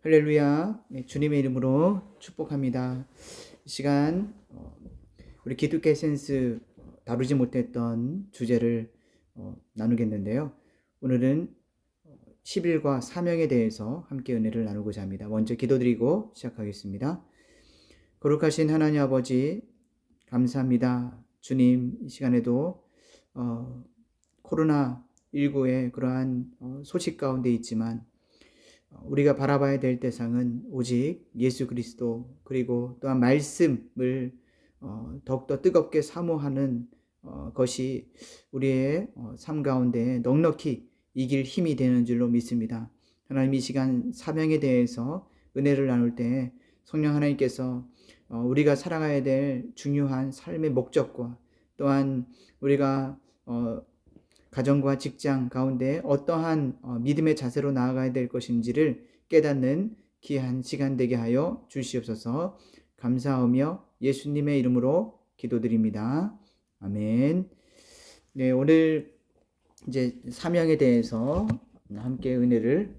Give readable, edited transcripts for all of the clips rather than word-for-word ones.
할렐루야. 네, 주님의 이름으로 축복합니다. 이 시간 우리 기독교 에센스 다루지 못했던 주제를 나누겠는데요. 오늘은 10일과 사명에 대해서 함께 은혜를 나누고자 합니다. 먼저 기도드리고 시작하겠습니다. 거룩하신 하나님 아버지 감사합니다. 주님, 이 시간에도 코로나19의 그러한 소식 가운데 있지만 우리가 바라봐야 될 대상은 오직 예수 그리스도, 그리고 또한 말씀을 더욱더 뜨겁게 사모하는 것이 우리의 삶 가운데 넉넉히 이길 힘이 되는 줄로 믿습니다. 하나님, 이 시간 사명에 대해서 은혜를 나눌 때 성령 하나님께서 우리가 살아가야 될 중요한 삶의 목적과 또한 우리가 가정과 직장 가운데 어떠한 믿음의 자세로 나아가야 될 것인지를 깨닫는 귀한 시간 되게 하여 주시옵소서. 감사하며 예수님의 이름으로 기도드립니다. 아멘. 네, 오늘 이제 사명에 대해서 함께 은혜를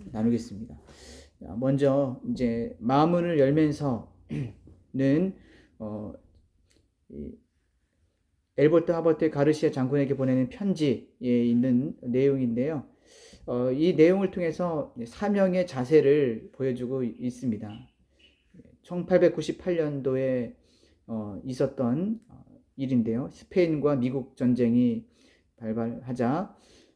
나누겠습니다. 먼저 이제 마음문을 열면서는 엘버트 하버트 가르시아 장군에게 보내는 편지에 있는 내용인데요. 이 내용을 통해서 사명의 자세를 보여주고 있습니다. 1898년도에 있었던 일인데요. 스페인과 미국 전쟁이 발발하자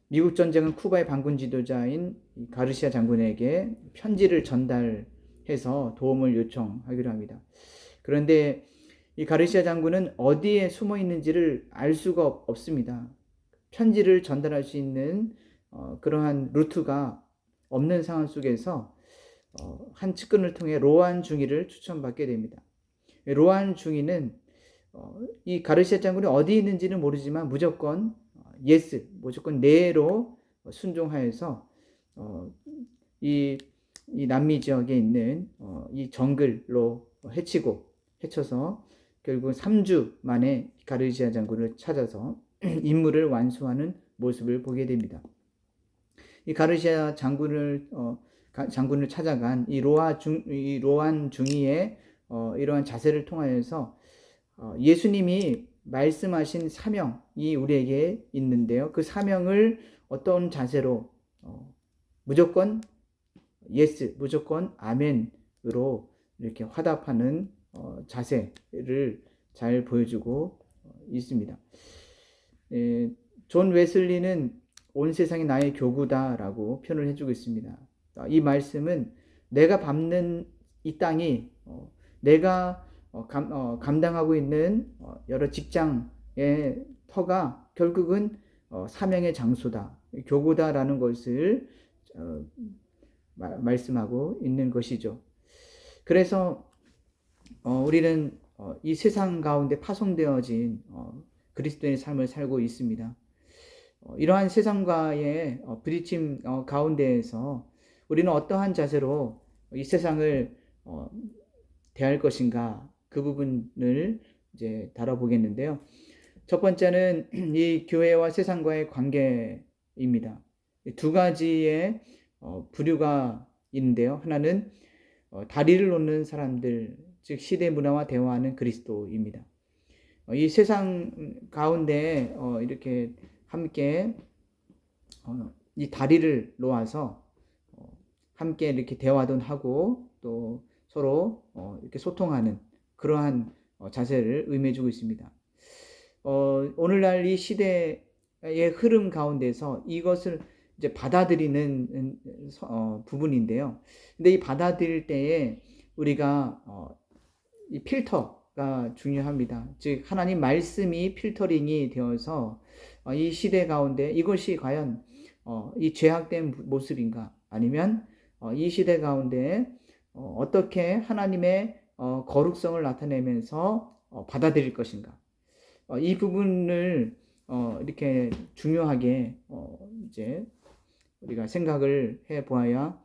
미국 전쟁은 쿠바의 반군 지도자인 가르시아 장군에게 편지를 전달해서 도움을 요청하기로 합니다. 그런데 이 가르시아 장군은 어디에 숨어 있는지를 알 수가 없습니다. 편지를 전달할 수 있는 그러한 루트가 없는 상황 속에서 한 측근을 통해 로안 중위를 추천받게 됩니다. 로안 중위는 이 가르시아 장군이 어디 있는지는 모르지만 무조건 예스, 무조건 네로 순종하여서 이 남미 지역에 있는 이 정글로 헤쳐서 결국 3주 만에 가르시아 장군을 찾아서 임무를 완수하는 모습을 보게 됩니다. 이 가르시아 장군을 찾아간 이 로안 중위의 이러한 자세를 통하여서 예수님이 말씀하신 사명이 우리에게 있는데요. 그 사명을 어떤 자세로 무조건 예스, 무조건 아멘으로 이렇게 화답하는 자세를 잘 보여주고 있습니다. 존 웨슬리는 온 세상이 나의 교구다라고 표현을 해주고 있습니다. 이 말씀은 내가 밟는 이 땅이 내가 감당하고 있는 여러 직장의 터가 결국은 사명의 장소다, 교구다라는 것을 말씀하고 있는 것이죠. 그래서 우리는 이 세상 가운데 파송되어진 그리스도인의 삶을 살고 있습니다. 이러한 세상과의 부딪힘 가운데에서 우리는 어떠한 자세로 이 세상을 대할 것인가, 그 부분을 이제 다뤄보겠는데요. 첫 번째는 이 교회와 세상과의 관계입니다. 두 가지의 부류가 있는데요. 하나는 다리를 놓는 사람들, 즉 시대 문화와 대화하는 그리스도입니다. 이 세상 가운데 이렇게 함께 이 다리를 놓아서 함께 이렇게 대화도 하고 또 서로 이렇게 소통하는 그러한 자세를 의미해주고 있습니다. 오늘날 이 시대의 흐름 가운데서 이것을 이제 받아들이는 부분인데요. 근데 이 받아들일 때에 우리가 이 필터가 중요합니다. 즉 하나님 말씀이 필터링이 되어서 이 시대 가운데 이것이 과연 이 죄악된 모습인가, 아니면 이 시대 가운데 어떻게 하나님의 거룩성을 나타내면서 받아들일 것인가, 이 부분을 이렇게 중요하게 이제 우리가 생각을 해 보아야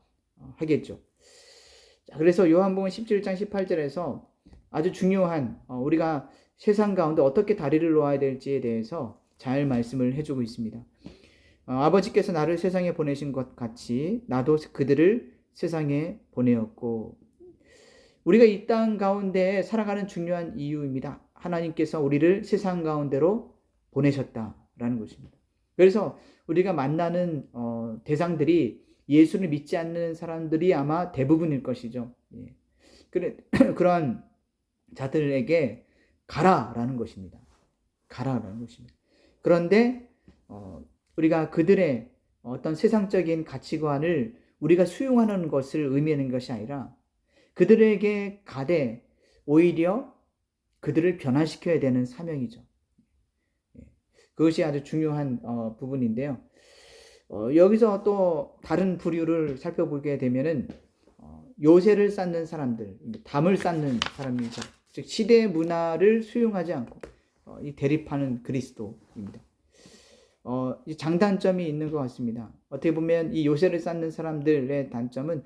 하겠죠. 그래서 요한복음 17장 18절에서 아주 중요한 우리가 세상 가운데 어떻게 다리를 놓아야 될지에 대해서 잘 말씀을 해주고 있습니다. 아버지께서 나를 세상에 보내신 것 같이 나도 그들을 세상에 보내었고, 우리가 이 땅 가운데 살아가는 중요한 이유입니다. 하나님께서 우리를 세상 가운데로 보내셨다라는 것입니다. 그래서 우리가 만나는 대상들이 예수를 믿지 않는 사람들이 아마 대부분일 것이죠. 예. 그러한 자들에게 가라라는 것입니다. 가라라는 것입니다. 그런데 우리가 그들의 어떤 세상적인 가치관을 우리가 수용하는 것을 의미하는 것이 아니라 그들에게 가되 오히려 그들을 변화시켜야 되는 사명이죠. 그것이 아주 중요한 부분인데요. 여기서 또 다른 부류를 살펴보게 되면은 요새를 쌓는 사람들, 담을 쌓는 사람이죠. 즉 시대의 문화를 수용하지 않고 이 대립하는 그리스도입니다. 이 장단점이 있는 것 같습니다. 어떻게 보면 이 요새를 쌓는 사람들의 단점은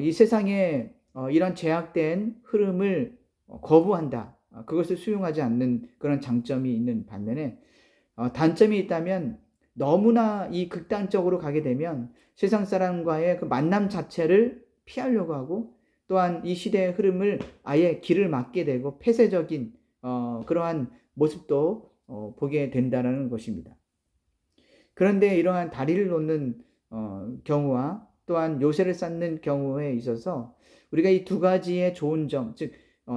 이 세상에 이런 제약된 흐름을 거부한다. 그것을 수용하지 않는 그런 장점이 있는 반면에 단점이 있다면 너무나 이 극단적으로 가게 되면 세상 사람과의 그 만남 자체를 피하려고 하고 또한 이 시대의 흐름을 아예 길을 막게 되고 폐쇄적인 그러한 모습도 보게 된다는 것입니다. 그런데 이러한 다리를 놓는 경우와 또한 요새를 쌓는 경우에 있어서 우리가 이 두 가지의 좋은 점, 즉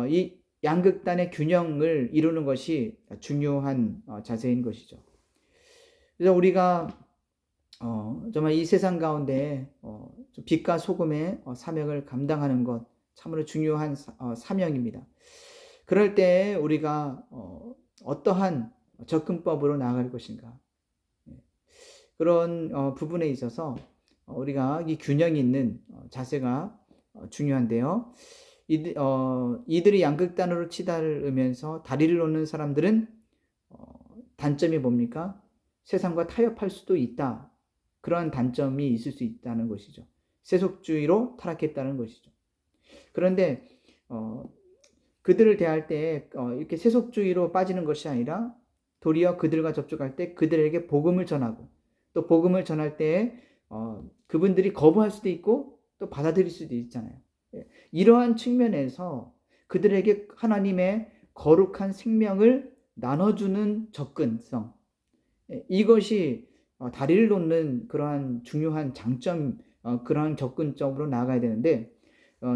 이 양극단의 균형을 이루는 것이 중요한 자세인 것이죠. 그래서 우리가 정말 이 세상 가운데 빛과 소금의 사명을 감당하는 것 참으로 중요한 사명입니다. 그럴 때 우리가 어떠한 접근법으로 나아갈 것인가, 그런 부분에 있어서 우리가 이 균형 있는 자세가 중요한데요. 이들이 양극단으로 치달으면서 다리를 놓는 사람들은 단점이 뭡니까? 세상과 타협할 수도 있다. 그러한 단점이 있을 수 있다는 것이죠. 세속주의로 타락했다는 것이죠. 그런데 그들을 대할 때 이렇게 세속주의로 빠지는 것이 아니라 도리어 그들과 접촉할 때 그들에게 복음을 전하고 또 복음을 전할 때 그분들이 거부할 수도 있고 또 받아들일 수도 있잖아요. 이러한 측면에서 그들에게 하나님의 거룩한 생명을 나눠주는 접근성, 이것이 다리를 놓는 그러한 중요한 장점, 그러한 접근점으로 나아가야 되는데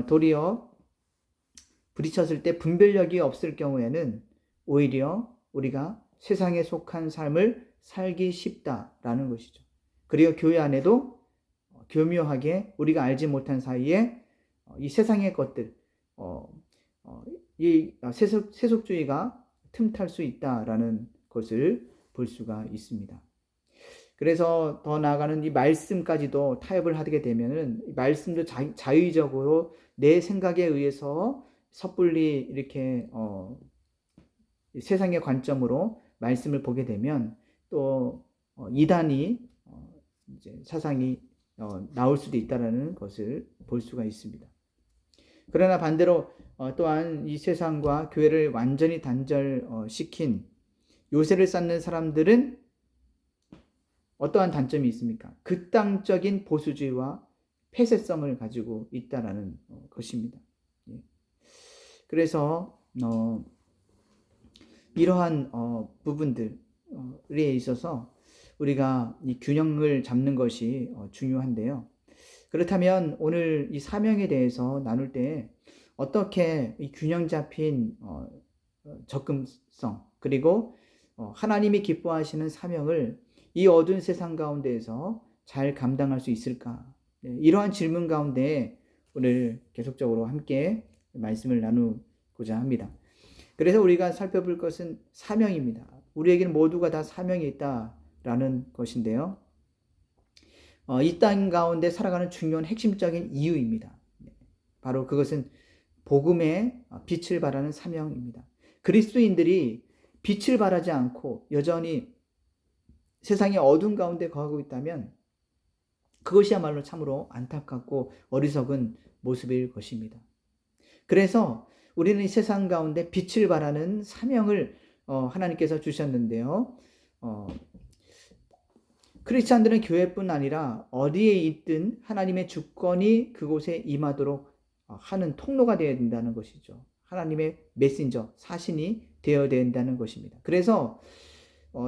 도리어 부딪혔을 때 분별력이 없을 경우에는 오히려 우리가 세상에 속한 삶을 살기 쉽다라는 것이죠. 그리고 교회 안에도 교묘하게 우리가 알지 못한 사이에 이 세상의 것들, 이 세속주의가 틈탈 수 있다라는 것을 볼 수가 있습니다. 그래서 더 나아가는 이 말씀까지도 타협을 하게 되면은 말씀도 자의적으로 내 생각에 의해서 섣불리 이렇게 세상의 관점으로 말씀을 보게 되면 또 이단이 이제 사상이 나올 수도 있다라는 것을 볼 수가 있습니다. 그러나 반대로 또한 이 세상과 교회를 완전히 단절시킨 요새를 쌓는 사람들은 어떠한 단점이 있습니까? 극단적인 보수주의와 폐쇄성을 가지고 있다라는 것입니다. 그래서 이러한 부분들에 있어서 우리가 이 균형을 잡는 것이 중요한데요. 그렇다면 오늘 이 사명에 대해서 나눌 때 어떻게 이 균형 잡힌 접근성 그리고 하나님이 기뻐하시는 사명을 이 어두운 세상 가운데에서 잘 감당할 수 있을까? 이러한 질문 가운데 오늘 계속적으로 함께 말씀을 나누고자 합니다. 그래서 우리가 살펴볼 것은 사명입니다. 우리에게는 모두가 다 사명이 있다라는 것인데요. 이 땅 가운데 살아가는 중요한 핵심적인 이유입니다. 바로 그것은 복음의 빛을 발하는 사명입니다. 그리스도인들이 빛을 발하지 않고 여전히 세상의 어두운 가운데 거하고 있다면 그것이야말로 참으로 안타깝고 어리석은 모습일 것입니다. 그래서 우리는 이 세상 가운데 빛을 발하는 사명을 하나님께서 주셨는데요. 크리스찬들은 교회뿐 아니라 어디에 있든 하나님의 주권이 그곳에 임하도록 하는 통로가 되어야 된다는 것이죠. 하나님의 메신저, 사신이 되어야 된다는 것입니다. 그래서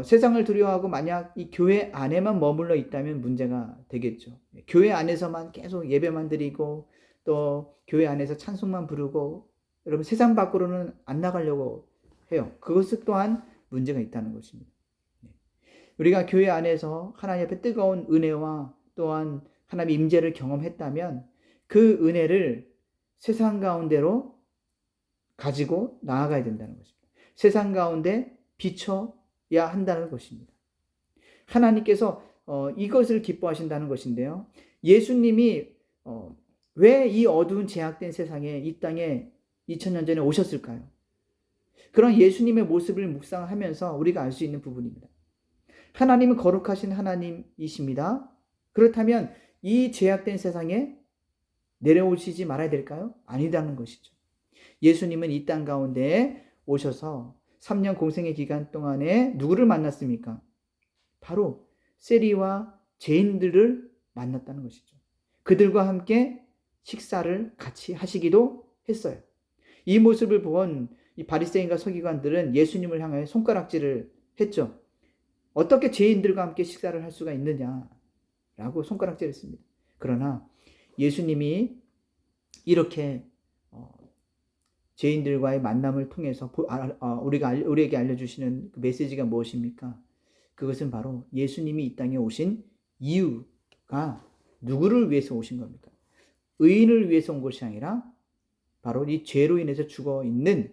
세상을 두려워하고 만약 이 교회 안에만 머물러 있다면 문제가 되겠죠. 교회 안에서만 계속 예배만 드리고 또 교회 안에서 찬송만 부르고 여러분 세상 밖으로는 안 나가려고 해요. 그것 또한 문제가 있다는 것입니다. 우리가 교회 안에서 하나님 앞에 뜨거운 은혜와 또한 하나님의 임재를 경험했다면 그 은혜를 세상 가운데로 가지고 나아가야 된다는 것입니다. 세상 가운데 비춰야 한다는 것입니다. 하나님께서 이것을 기뻐하신다는 것인데요. 예수님이 왜 이 어두운 제약된 세상에 이 땅에 2000년 전에 오셨을까요? 그런 예수님의 모습을 묵상하면서 우리가 알 수 있는 부분입니다. 하나님은 거룩하신 하나님이십니다. 그렇다면 이 제약된 세상에 내려오시지 말아야 될까요? 아니라는 것이죠. 예수님은 이 땅 가운데 오셔서 3년 공생의 기간 동안에 누구를 만났습니까? 바로 세리와 죄인들을 만났다는 것이죠. 그들과 함께 식사를 같이 하시기도 했어요. 이 모습을 본 이 바리새인과 서기관들은 예수님을 향하여 손가락질을 했죠. 어떻게 죄인들과 함께 식사를 할 수가 있느냐라고 손가락질했습니다. 그러나 예수님이 이렇게 죄인들과의 만남을 통해서 우리에게 알려주시는 그 메시지가 무엇입니까? 그것은 바로 예수님이 이 땅에 오신 이유가 누구를 위해서 오신 겁니까? 의인을 위해서 온 것이 아니라 바로 이 죄로 인해서 죽어 있는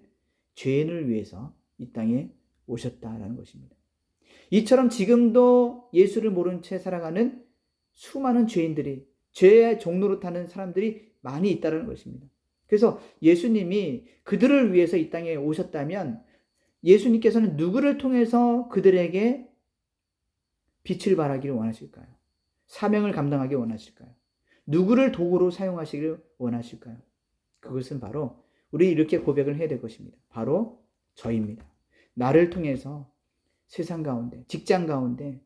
죄인을 위해서 이 땅에 오셨다라는 것입니다. 이처럼 지금도 예수를 모른 채 살아가는 수많은 죄인들이, 죄의 종로로 타는 사람들이 많이 있다는 것입니다. 그래서 예수님이 그들을 위해서 이 땅에 오셨다면 예수님께서는 누구를 통해서 그들에게 빛을 발하기를 원하실까요? 사명을 감당하기 원하실까요? 누구를 도구로 사용하시기를 원하실까요? 그것은 바로 우리 이렇게 고백을 해야 될 것입니다. 바로 저입니다. 나를 통해서 세상 가운데, 직장 가운데,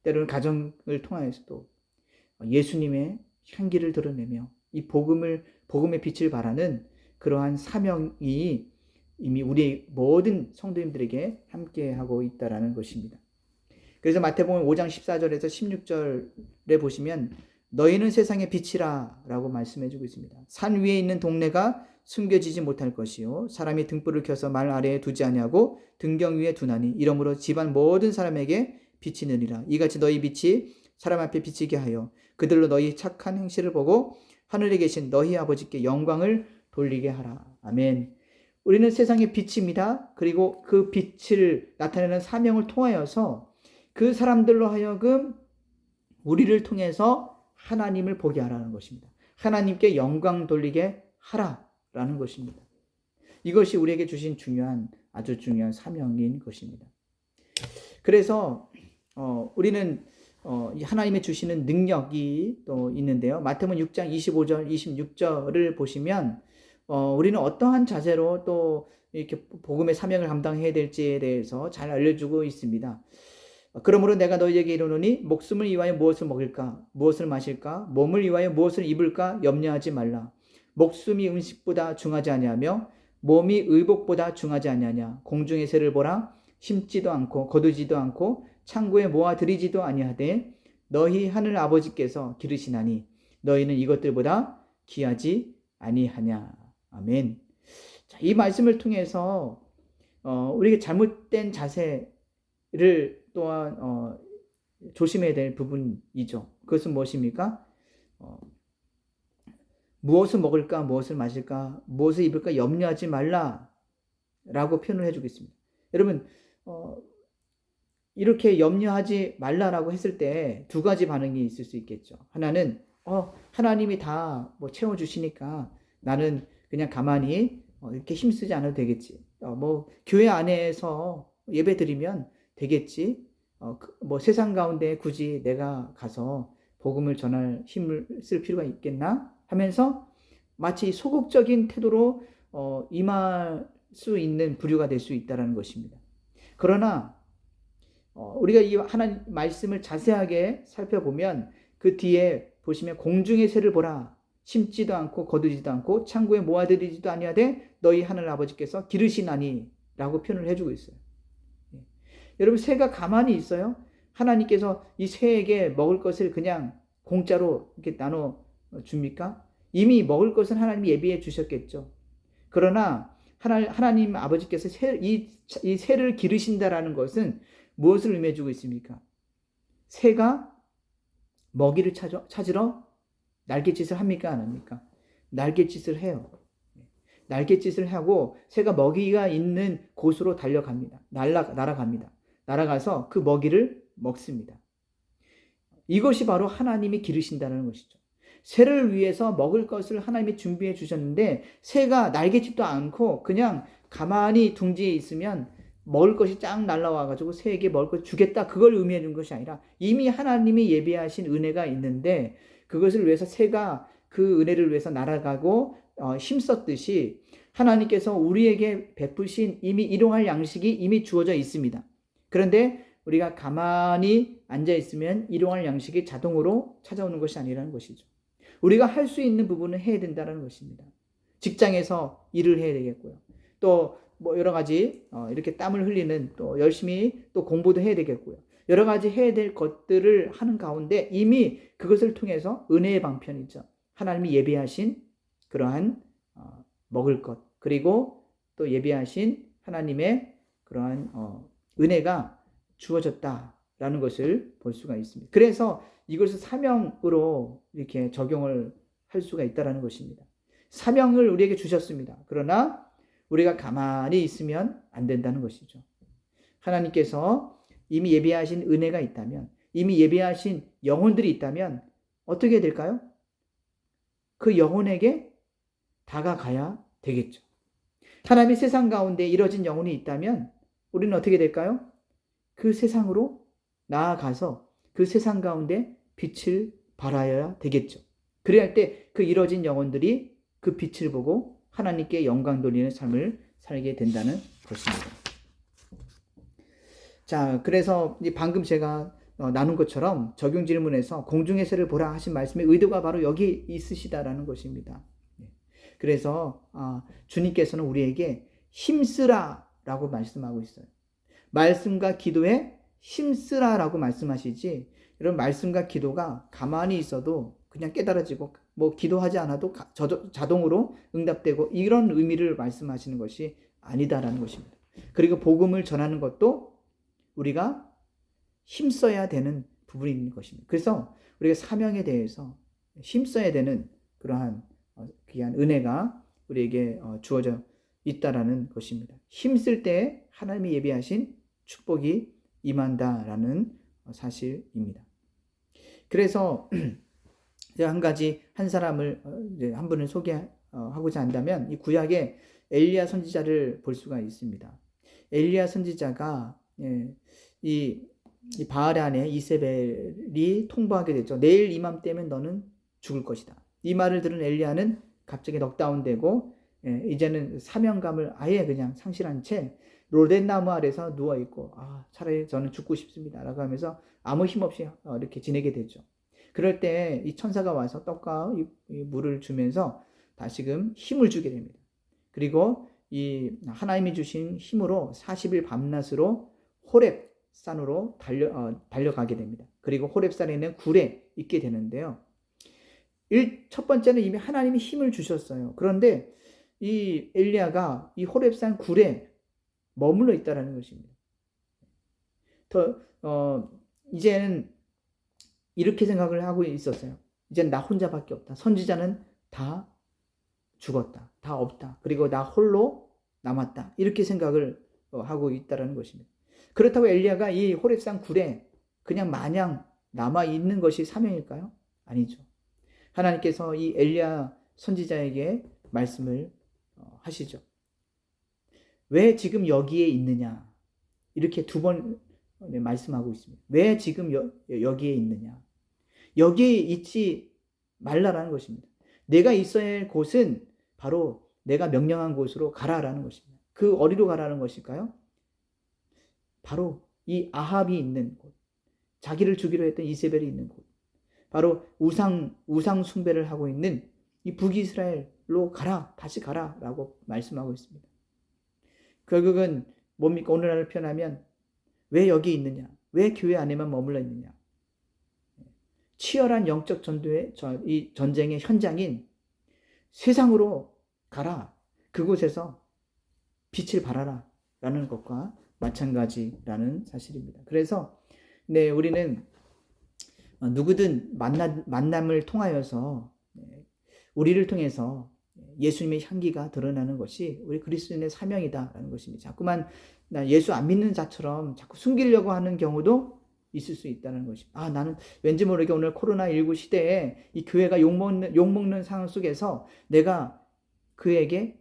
때로는 가정을 통하여서도 예수님의 향기를 드러내며 이 복음의 빛을 발하는 그러한 사명이 이미 우리 모든 성도님들에게 함께하고 있다라는 것입니다. 그래서 마태복음 5장 14절에서 16절에 보시면 너희는 세상의 빛이라 라고 말씀해주고 있습니다. 산 위에 있는 동네가 숨겨지지 못할 것이요 사람이 등불을 켜서 말 아래에 두지 아니하고 등경 위에 두나니 이러므로 집안 모든 사람에게 빛이 느리라. 이같이 너희 빛이 사람 앞에 비치게 하여 그들로 너희 착한 행실을 보고 하늘에 계신 너희 아버지께 영광을 돌리게 하라. 아멘. 우리는 세상의 빛입니다. 그리고 그 빛을 나타내는 사명을 통하여서 그 사람들로 하여금 우리를 통해서 하나님을 보게 하라는 것입니다. 하나님께 영광 돌리게 하라라는 것입니다. 이것이 우리에게 주신 아주 중요한 사명인 것입니다. 그래서 우리는 하나님의 주시는 능력이 또 있는데요. 마태복음 6장 25절, 26절을 보시면 우리는 어떠한 자세로 또 이렇게 복음의 사명을 감당해야 될지에 대해서 잘 알려주고 있습니다. 그러므로 내가 너희에게 이르노니 목숨을 위하여 무엇을 먹을까 무엇을 마실까 몸을 위하여 무엇을 입을까 염려하지 말라. 목숨이 음식보다 중하지 아니하며 몸이 의복보다 중하지 아니하냐. 공중의 새를 보라. 심지도 않고 거두지도 않고 창고에 모아들이지도 아니하되 너희 하늘 아버지께서 기르시나니 너희는 이것들보다 귀하지 아니하냐. 아멘. 자, 이 말씀을 통해서 우리에게 잘못된 자세를 또한 조심해야 될 부분이죠. 그것은 무엇입니까? 무엇을 먹을까, 무엇을 마실까, 무엇을 입을까 염려하지 말라라고 표현을 해주겠습니다. 여러분, 이렇게 염려하지 말라라고 했을 때 두 가지 반응이 있을 수 있겠죠. 하나는 하나님이 다 채워주시니까 나는 그냥 가만히 이렇게 힘쓰지 않아도 되겠지. 교회 안에서 예배 드리면 되겠지. 세상 가운데 굳이 내가 가서 복음을 전할 힘을 쓸 필요가 있겠나 하면서 마치 소극적인 태도로 임할 수 있는 부류가 될 수 있다는 것입니다. 그러나 우리가 이 하나님 말씀을 자세하게 살펴보면 그 뒤에 보시면 공중의 새를 보라. 심지도 않고 거두지도 않고 창고에 모아들이지도 아니하되 너희 하늘 아버지께서 기르시나니 라고 표현을 해주고 있어요. 여러분, 새가 가만히 있어요? 하나님께서 이 새에게 먹을 것을 그냥 공짜로 이렇게 나눠 줍니까? 이미 먹을 것은 하나님이 예비해 주셨겠죠. 그러나 하나님 아버지께서 이 새를 기르신다라는 것은 무엇을 의미해 주고 있습니까? 새가 먹이를 찾으러 날갯짓을 합니까? 안 합니까? 날갯짓을 해요. 날갯짓을 하고 새가 먹이가 있는 곳으로 달려갑니다. 날아갑니다. 날아가서 그 먹이를 먹습니다. 이것이 바로 하나님이 기르신다는 것이죠. 새를 위해서 먹을 것을 하나님이 준비해 주셨는데 새가 날갯짓도 않고 그냥 가만히 둥지에 있으면 먹을 것이 쫙 날라와가지고 새에게 먹을 것을 주겠다, 그걸 의미해 준 것이 아니라 이미 하나님이 예비하신 은혜가 있는데 그것을 위해서 새가 그 은혜를 위해서 날아가고 힘썼듯이 하나님께서 우리에게 베푸신 이미 일용할 양식이 이미 주어져 있습니다. 그런데 우리가 가만히 앉아있으면 일용할 양식이 자동으로 찾아오는 것이 아니라는 것이죠. 우리가 할 수 있는 부분은 해야 된다는 것입니다. 직장에서 일을 해야 되겠고요. 또 여러 가지 이렇게 땀을 흘리는 또 열심히 또 공부도 해야 되겠고요. 여러 가지 해야 될 것들을 하는 가운데 이미 그것을 통해서 은혜의 방편이죠. 하나님이 예비하신 그러한 먹을 것, 그리고 또 예비하신 하나님의 그러한 은혜가 주어졌다라는 것을 볼 수가 있습니다. 그래서 이것을 사명으로 이렇게 적용을 할 수가 있다는 것입니다. 사명을 우리에게 주셨습니다. 그러나 우리가 가만히 있으면 안 된다는 것이죠. 하나님께서 이미 예비하신 은혜가 있다면, 이미 예비하신 영혼들이 있다면 어떻게 될까요? 그 영혼에게 다가가야 되겠죠. 하나님의 세상 가운데 이뤄진 영혼이 있다면 우리는 어떻게 될까요? 그 세상으로 나아가서 그 세상 가운데 빛을 발하여야 되겠죠. 그래야 할 때 그 이뤄진 영혼들이 그 빛을 보고 하나님께 영광 돌리는 삶을 살게 된다는 것입니다. 자, 그래서 방금 제가 나눈 것처럼 적용 질문에서 공중의 새를 보라 하신 말씀의 의도가 바로 여기 있으시다라는 것입니다. 그래서 주님께서는 우리에게 힘쓰라라고 말씀하고 있어요. 말씀과 기도에 힘쓰라라고 말씀하시지, 여러분, 말씀과 기도가 가만히 있어도 그냥 깨달아지고 기도하지 않아도 자동으로 응답되고 이런 의미를 말씀하시는 것이 아니다라는 것입니다. 그리고 복음을 전하는 것도 우리가 힘써야 되는 부분이 있는 것입니다. 그래서 우리가 사명에 대해서 힘써야 되는 그러한 귀한 은혜가 우리에게 주어져 있다라는 것입니다. 힘쓸 때 하나님이 예비하신 축복이 임한다라는 사실입니다. 그래서 한 가지 한 사람을 한 분을 소개하고자 한다면 이 구약에 엘리야 선지자를 볼 수가 있습니다. 엘리야 선지자가 이 바알 안에 이세벨이 통보하게 됐죠. 내일 이맘때면 너는 죽을 것이다. 이 말을 들은 엘리야는 갑자기 넉다운되고 이제는 사명감을 아예 그냥 상실한 채 로덴 나무 아래서 누워있고 차라리 저는 죽고 싶습니다 라고 하면서 아무 힘 없이 이렇게 지내게 되죠. 그럴 때 이 천사가 와서 떡과 이 물을 주면서 다시금 힘을 주게 됩니다. 그리고 이 하나님이 주신 힘으로 40일 밤낮으로 호렙 산으로 달려가게 됩니다. 그리고 호렙 산에 있는 굴에 있게 되는데요. 첫 번째는 이미 하나님이 힘을 주셨어요. 그런데 이 엘리야가 이 호렙산 굴에 머물러 있다라는 것입니다. 이제는 이렇게 생각을 하고 있었어요. 이제는 나 혼자밖에 없다. 선지자는 다 죽었다. 다 없다. 그리고 나 홀로 남았다. 이렇게 생각을 하고 있다라는 것입니다. 그렇다고 엘리야가 이 호렙산 굴에 그냥 마냥 남아 있는 것이 사명일까요? 아니죠. 하나님께서 이 엘리야 선지자에게 말씀을 하시죠. 왜 지금 여기에 있느냐? 이렇게 두 번 말씀하고 있습니다. 왜 지금 여기에 있느냐? 여기에 있지 말라라는 것입니다. 내가 있어야 할 곳은 바로 내가 명령한 곳으로 가라라는 것입니다. 그 어디로 가라는 것일까요? 바로 이 아합이 있는 곳, 자기를 죽이려 했던 이세벨이 있는 곳, 바로 우상 숭배를 하고 있는 이 북이스라엘로 가라, 다시 가라라고 말씀하고 있습니다. 결국은 뭡니까? 오늘날을 표현하면 왜 여기 있느냐? 왜 교회 안에만 머물러 있느냐? 치열한 영적 전도의 이 전쟁의 현장인 세상으로 가라. 그곳에서 빛을 발하라 라는 것과 마찬가지라는 사실입니다. 그래서 우리는 누구든 만남을 통하여서 우리를 통해서 예수님의 향기가 드러나는 것이 우리 그리스도인의 사명이다라는 것입니다. 자꾸만 나 예수 안 믿는 자처럼 자꾸 숨기려고 하는 경우도 있을 수 있다는 것입니다. 나는 왠지 모르게 오늘 코로나19 시대에 이 교회가 욕먹는 상황 속에서 내가 그에게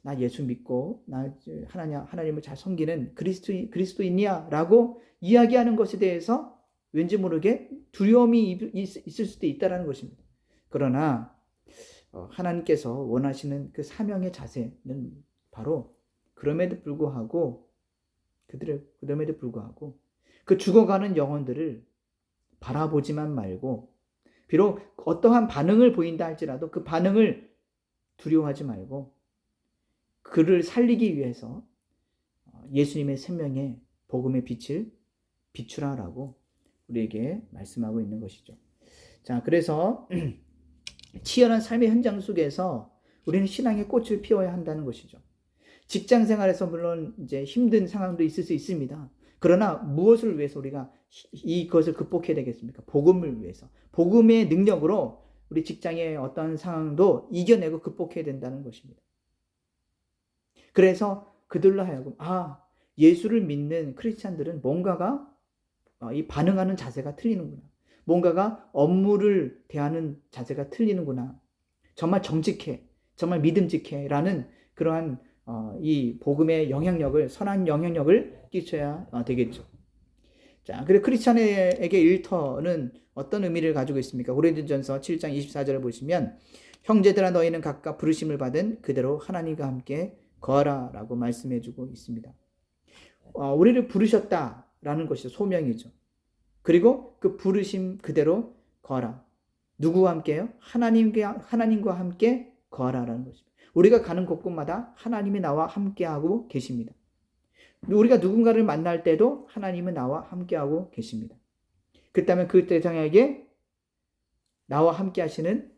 나 예수 믿고 나 하나님을 잘 섬기는 그리스도인이야 라고 이야기하는 것에 대해서 왠지 모르게 두려움이 있을 수도 있다는 것입니다. 그러나 하나님께서 원하시는 그 사명의 자세는 바로 그럼에도 불구하고 그 죽어가는 영혼들을 바라보지만 말고, 비록 어떠한 반응을 보인다 할지라도 그 반응을 두려워하지 말고 그를 살리기 위해서 예수님의 생명의 복음의 빛을 비추라라고 우리에게 말씀하고 있는 것이죠. 자, 그래서 치열한 삶의 현장 속에서 우리는 신앙의 꽃을 피워야 한다는 것이죠. 직장 생활에서 물론 이제 힘든 상황도 있을 수 있습니다. 그러나 무엇을 위해서 우리가 이것을 극복해야 되겠습니까? 복음을 위해서. 복음의 능력으로 우리 직장의 어떤 상황도 이겨내고 극복해야 된다는 것입니다. 그래서 그들로 하여금 예수를 믿는 크리스찬들은 뭔가가 이 반응하는 자세가 틀리는구나. 뭔가가 업무를 대하는 자세가 틀리는구나. 정말 정직해, 정말 믿음직해 라는 그러한 이 복음의 영향력을, 선한 영향력을 끼쳐야 되겠죠. 자, 그리고 크리스찬에게 일터는 어떤 의미를 가지고 있습니까? 고린도전서 7장 24절을 보시면 형제들아 너희는 각각 부르심을 받은 그대로 하나님과 함께 거하라 라고 말씀해주고 있습니다. 우리를 부르셨다라는 것이 소명이죠. 그리고 그 부르심 그대로 거하라. 누구와 함께요? 하나님과 함께 거하라라는 것입니다. 우리가 가는 곳곳마다 하나님이 나와 함께하고 계십니다. 우리가 누군가를 만날 때도 하나님은 나와 함께하고 계십니다. 그렇다면 그 대상에게 나와 함께하시는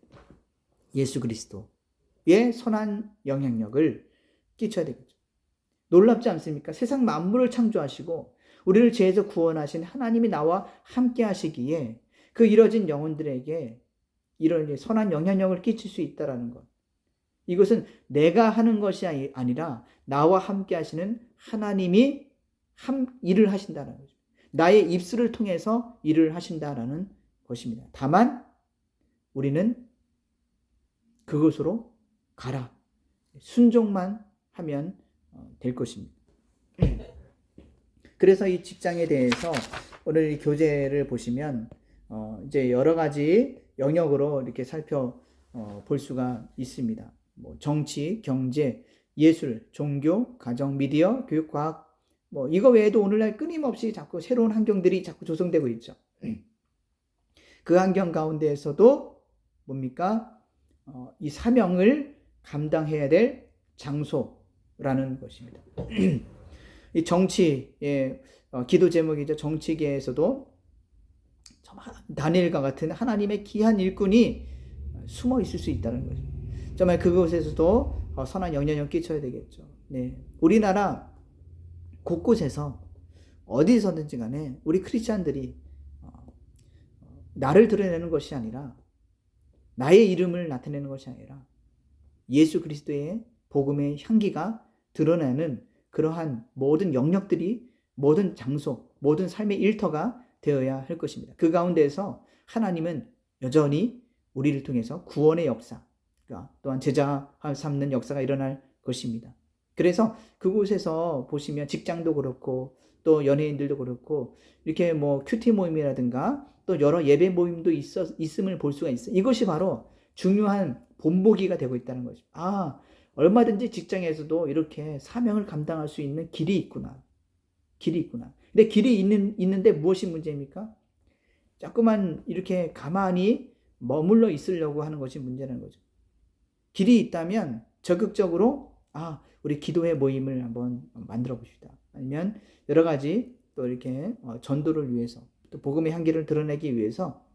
예수 그리스도의 선한 영향력을 끼쳐야 되겠죠. 놀랍지 않습니까? 세상 만물을 창조하시고 우리를 죄에서 구원하신 하나님이 나와 함께 하시기에 그 이뤄진 영혼들에게 이런 선한 영향력을 끼칠 수 있다는 것. 이것은 내가 하는 것이 아니라 나와 함께 하시는 하나님이 일을 하신다는 거죠. 나의 입술을 통해서 일을 하신다라는 것입니다. 다만 우리는 그곳으로 가라. 순종만 하면 될 것입니다. 그래서 이 직장에 대해서 오늘 이 교재를 보시면 이제 여러 가지 영역으로 이렇게 살펴볼 수가 있습니다. 정치, 경제, 예술, 종교, 가정, 미디어, 교육, 과학, 이거 외에도 오늘날 끊임없이 자꾸 새로운 환경들이 자꾸 조성되고 있죠. 그 환경 가운데에서도 뭡니까? 이 사명을 감당해야 될 장소라는 것입니다. 이 정치의 기도 제목이죠. 정치계에서도 다니엘과 같은 하나님의 귀한 일꾼이 숨어 있을 수 있다는 거죠. 정말 그곳에서도 선한 영향력 끼쳐야 되겠죠. 네, 우리나라 곳곳에서 어디서든지 간에 우리 크리스찬들이 나를 드러내는 것이 아니라, 나의 이름을 나타내는 것이 아니라 예수 그리스도의 복음의 향기가 드러나는 그러한 모든 영역들이, 모든 장소, 모든 삶의 일터가 되어야 할 것입니다. 그 가운데에서 하나님은 여전히 우리를 통해서 구원의 역사, 또한 제자 삼는 역사가 일어날 것입니다. 그래서 그곳에서 보시면 직장도 그렇고 또 연예인들도 그렇고 이렇게 큐티 모임이라든가 또 여러 예배 모임도 있음을 볼 수가 있어요. 이것이 바로 중요한 본보기가 되고 있다는 거죠. 얼마든지 직장에서도 이렇게 사명을 감당할 수 있는 길이 있구나. 근데 길이 있는데 무엇이 문제입니까? 자꾸만 이렇게 가만히 머물러 있으려고 하는 것이 문제라는 거죠. 길이 있다면 적극적으로 우리 기도회 모임을 한번 만들어 봅시다. 아니면 여러 가지 또 이렇게 전도를 위해서 또 복음의 향기를 드러내기 위해서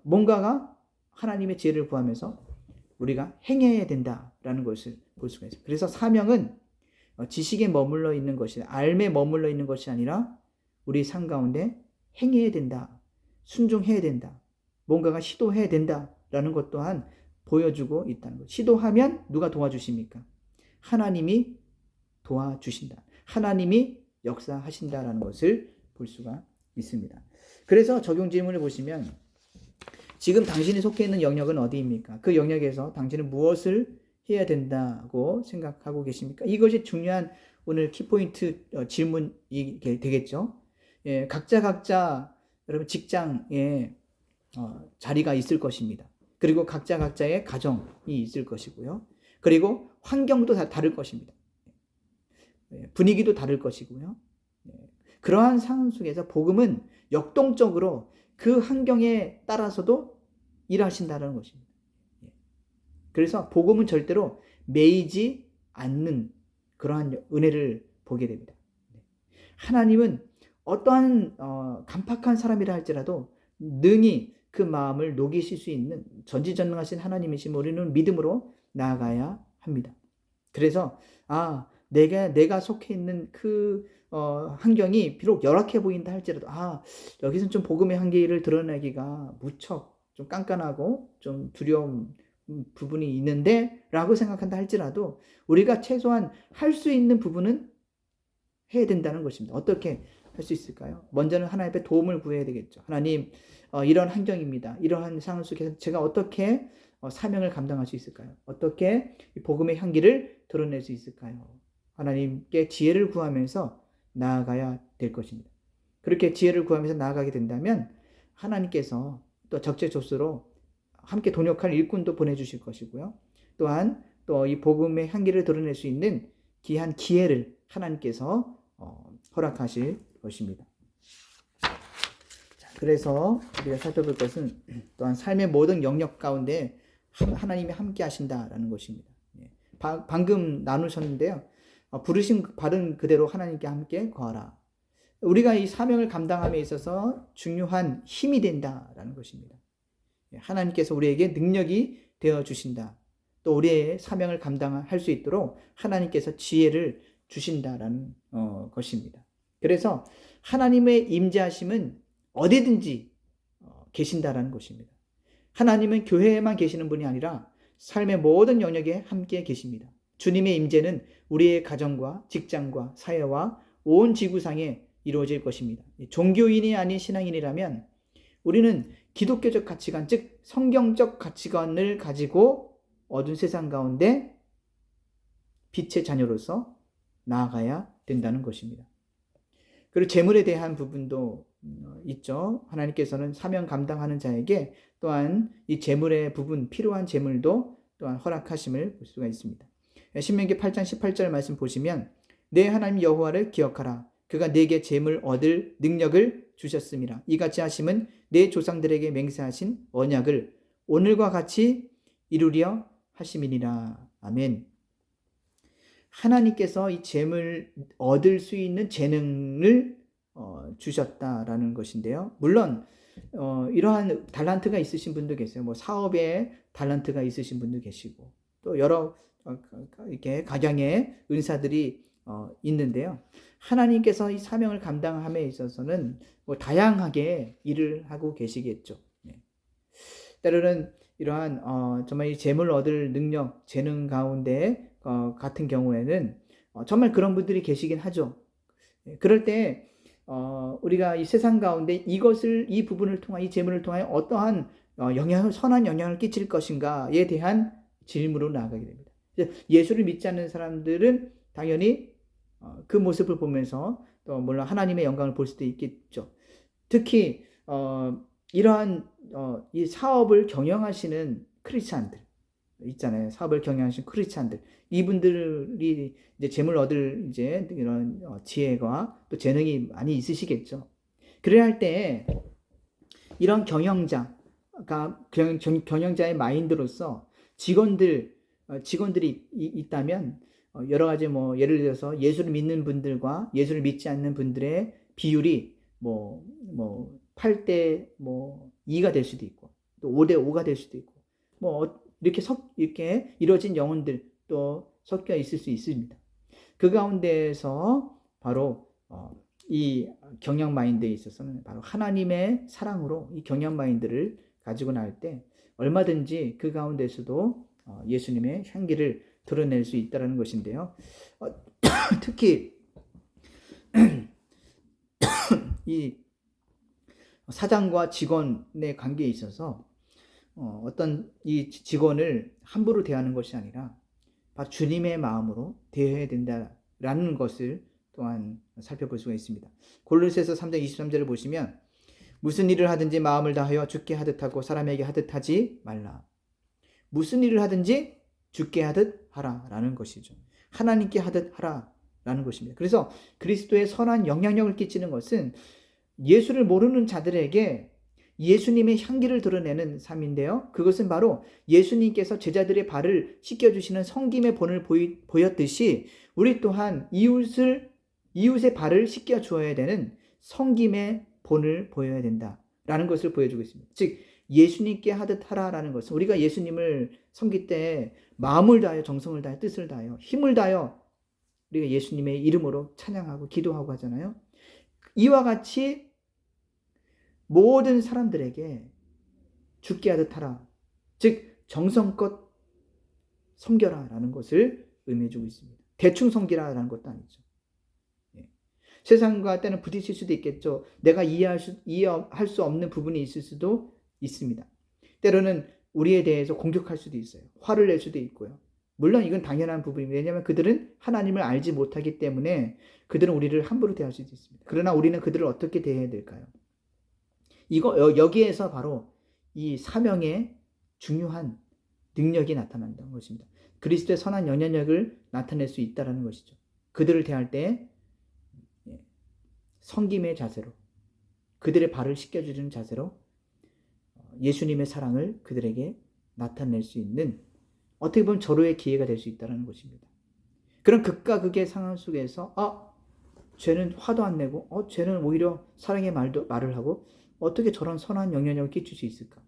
뭔가가 하나님의 지혜를 구하면서 우리가 행해야 된다라는 것을 볼 수가 있습니다. 그래서 사명은 지식에 머물러 있는 것이, 알에 머물러 있는 것이 아니라 우리 삶 가운데 행해야 된다, 순종해야 된다, 뭔가가 시도해야 된다라는 것 또한 보여주고 있다는 것. 시도하면 누가 도와주십니까? 하나님이 도와주신다. 하나님이 역사하신다라는 것을 볼 수가 있습니다. 그래서 적용 질문을 보시면 지금 당신이 속해 있는 영역은 어디입니까? 그 영역에서 당신은 무엇을 해야 된다고 생각하고 계십니까? 이것이 중요한 오늘 키포인트 질문이 되겠죠. 예, 각자 여러분 직장에 자리가 있을 것입니다. 그리고 각자의 가정이 있을 것이고요. 그리고 환경도 다 다를 것입니다. 분위기도 다를 것이고요. 그러한 상황 속에서 복음은 역동적으로 그 환경에 따라서도 일하신다는 것입니다. 그래서 복음은 절대로 매이지 않는 그러한 은혜를 보게 됩니다. 하나님은 어떠한 간팍한 사람이라 할지라도 능히 그 마음을 녹이실 수 있는 전지전능하신 하나님이시면 우리는 믿음으로 나아가야 합니다. 그래서 내가 속해 있는 그 환경이 비록 열악해 보인다 할지라도 여기서는 좀 복음의 한계를 드러내기가 무척 좀 깐깐하고 좀 두려운 부분이 있는데 라고 생각한다 할지라도 우리가 최소한 할 수 있는 부분은 해야 된다는 것입니다. 어떻게 할 수 있을까요? 먼저는 하나님 앞에 도움을 구해야 되겠죠. 하나님, 이런 환경입니다. 이러한 상황 속에서 제가 어떻게 사명을 감당할 수 있을까요? 어떻게 복음의 향기를 드러낼 수 있을까요? 하나님께 지혜를 구하면서 나아가야 될 것입니다. 그렇게 지혜를 구하면서 나아가게 된다면 하나님께서 또 적재적소로 함께 동역할 일꾼도 보내주실 것이고요. 또한 또 이 복음의 향기를 드러낼 수 있는 귀한 기회를 하나님께서 허락하실 것입니다. 그래서 우리가 살펴볼 것은 또한 삶의 모든 영역 가운데 하나님이 함께 하신다라는 것입니다. 방금 나누셨는데요. 부르심 받은 그대로 하나님께 함께 거하라. 우리가 이 사명을 감당함에 있어서 중요한 힘이 된다라는 것입니다. 하나님께서 우리에게 능력이 되어 주신다. 또 우리의 사명을 감당할 수 있도록 하나님께서 지혜를 주신다라는 것입니다. 그래서 하나님의 임재하심은 어디든지 계신다라는 것입니다. 하나님은 교회에만 계시는 분이 아니라 삶의 모든 영역에 함께 계십니다. 주님의 임재는 우리의 가정과 직장과 사회와 온 지구상에 이루어질 것입니다. 종교인이 아닌 신앙인이라면 우리는 기독교적 가치관, 즉 성경적 가치관을 가지고 어두운 세상 가운데 빛의 자녀로서 나아가야 된다는 것입니다. 그리고 재물에 대한 부분도 있죠. 하나님께서는 사명 감당하는 자에게 또한 이 재물의 부분, 필요한 재물도 또한 허락하심을 볼 수가 있습니다. 신명기 8장 18절 말씀 보시면 내 하나님 여호와를 기억하라. 그가 네게 재물 얻을 능력을 주셨음이라. 이같이 하심은 내 조상들에게 맹세하신 언약을 오늘과 같이 이루려 하심이니라. 아멘. 하나님께서 이 재물 얻을 수 있는 재능을 주셨다라는 것인데요. 물론 이러한 달란트가 있으신 분도 계세요. 뭐 사업에 달란트가 있으신 분도 계시고 또 여러 이렇게 각양의 은사들이 있는데요. 하나님께서 이 사명을 감당함에 있어서는 뭐 다양하게 일을 하고 계시겠죠. 때로는 이러한 정말 이 재물 얻을 능력, 재능 가운데 같은 경우에는 정말 그런 분들이 계시긴 하죠. 그럴 때 우리가 이 세상 가운데 이 부분을 통하 이 재물을 통하여 어떠한 선한 영향을 끼칠 것인가에 대한 질문으로 나아가게 됩니다. 예수를 믿지 않는 사람들은 당연히 그 모습을 보면서 또 물론 하나님의 영광을 볼 수도 있겠죠. 특히 이러한 이 사업을 경영하시는 크리스찬들, 있잖아요. 사업을 경영하시는 크리스찬들. 이분들이 이제 재물 얻을 이제 이런 지혜가 또 재능이 많이 있으시겠죠. 그래야 할 때 이런 경영자의 마인드로서 직원들이 있다면 여러 가지 뭐 예를 들어서 예수를 믿는 분들과 예수를 믿지 않는 분들의 비율이 뭐 8대 2가 될 수도 있고 또 5대 5가 될 수도 있고 뭐 이렇게 이루어진 영혼들 또 섞여 있을 수 있습니다. 그 가운데에서 바로 이 경영 마인드에 있어서는 바로 하나님의 사랑으로 이 경영 마인드를 가지고 나올 때 얼마든지 그 가운데서도 예수님의 향기를 드러낼 수 있다는 것인데요. 특히 이 사장과 직원의 관계에 있어서 어떤 이 직원을 함부로 대하는 것이 아니라 바로 주님의 마음으로 대해야 된다라는 것을 또한 살펴볼 수가 있습니다. 골로새서 3장 23절을 보시면 무슨 일을 하든지 마음을 다하여 주께 하듯 하고 사람에게 하듯 하지 말라. 무슨 일을 하든지 주께 하듯 하라라는 것이죠. 하나님께 하듯 하라라는 것입니다. 그래서 그리스도의 선한 영향력을 끼치는 것은 예수를 모르는 자들에게 예수님의 향기를 드러내는 삶인데요. 그것은 바로 예수님께서 제자들의 발을 씻겨주시는 성김의 본을 보였듯이 우리 또한 이웃의 발을 씻겨주어야 되는 성김의 본을 보여야 된다라는 것을 보여주고 있습니다. 즉 예수님께 하듯 하라라는 것은 우리가 예수님을 섬길 때 마음을 다하여 정성을 다하여 뜻을 다하여 힘을 다하여 우리가 예수님의 이름으로 찬양하고 기도하고 하잖아요. 이와 같이 모든 사람들에게 죽게 하듯 하라. 즉 정성껏 섬겨라 라는 것을 의미해주고 있습니다. 대충 섬기라라는 것도 아니죠. 세상과 때는 부딪힐 수도 있겠죠. 내가 이해할 수 없는 부분이 있을 수도 있습니다. 때로는 우리에 대해서 공격할 수도 있어요. 화를 낼 수도 있고요. 물론 이건 당연한 부분입니다. 왜냐하면 그들은 하나님을 알지 못하기 때문에 그들은 우리를 함부로 대할 수도 있습니다. 그러나 우리는 그들을 어떻게 대해야 될까요? 여기에서 바로 이 사명의 중요한 능력이 나타난다는 것입니다. 그리스도의 선한 영향력을 나타낼 수 있다는 것이죠. 그들을 대할 때 섬김의 자세로 그들의 발을 씻겨주는 자세로 예수님의 사랑을 그들에게 나타낼 수 있는 어떻게 보면 절호의 기회가 될 수 있다는 것입니다. 그런 극과 극의 상황 속에서 쟤는 화도 안 내고 쟤는 오히려 사랑의 말을 하고 어떻게 저런 선한 영향력을 끼칠 수 있을까?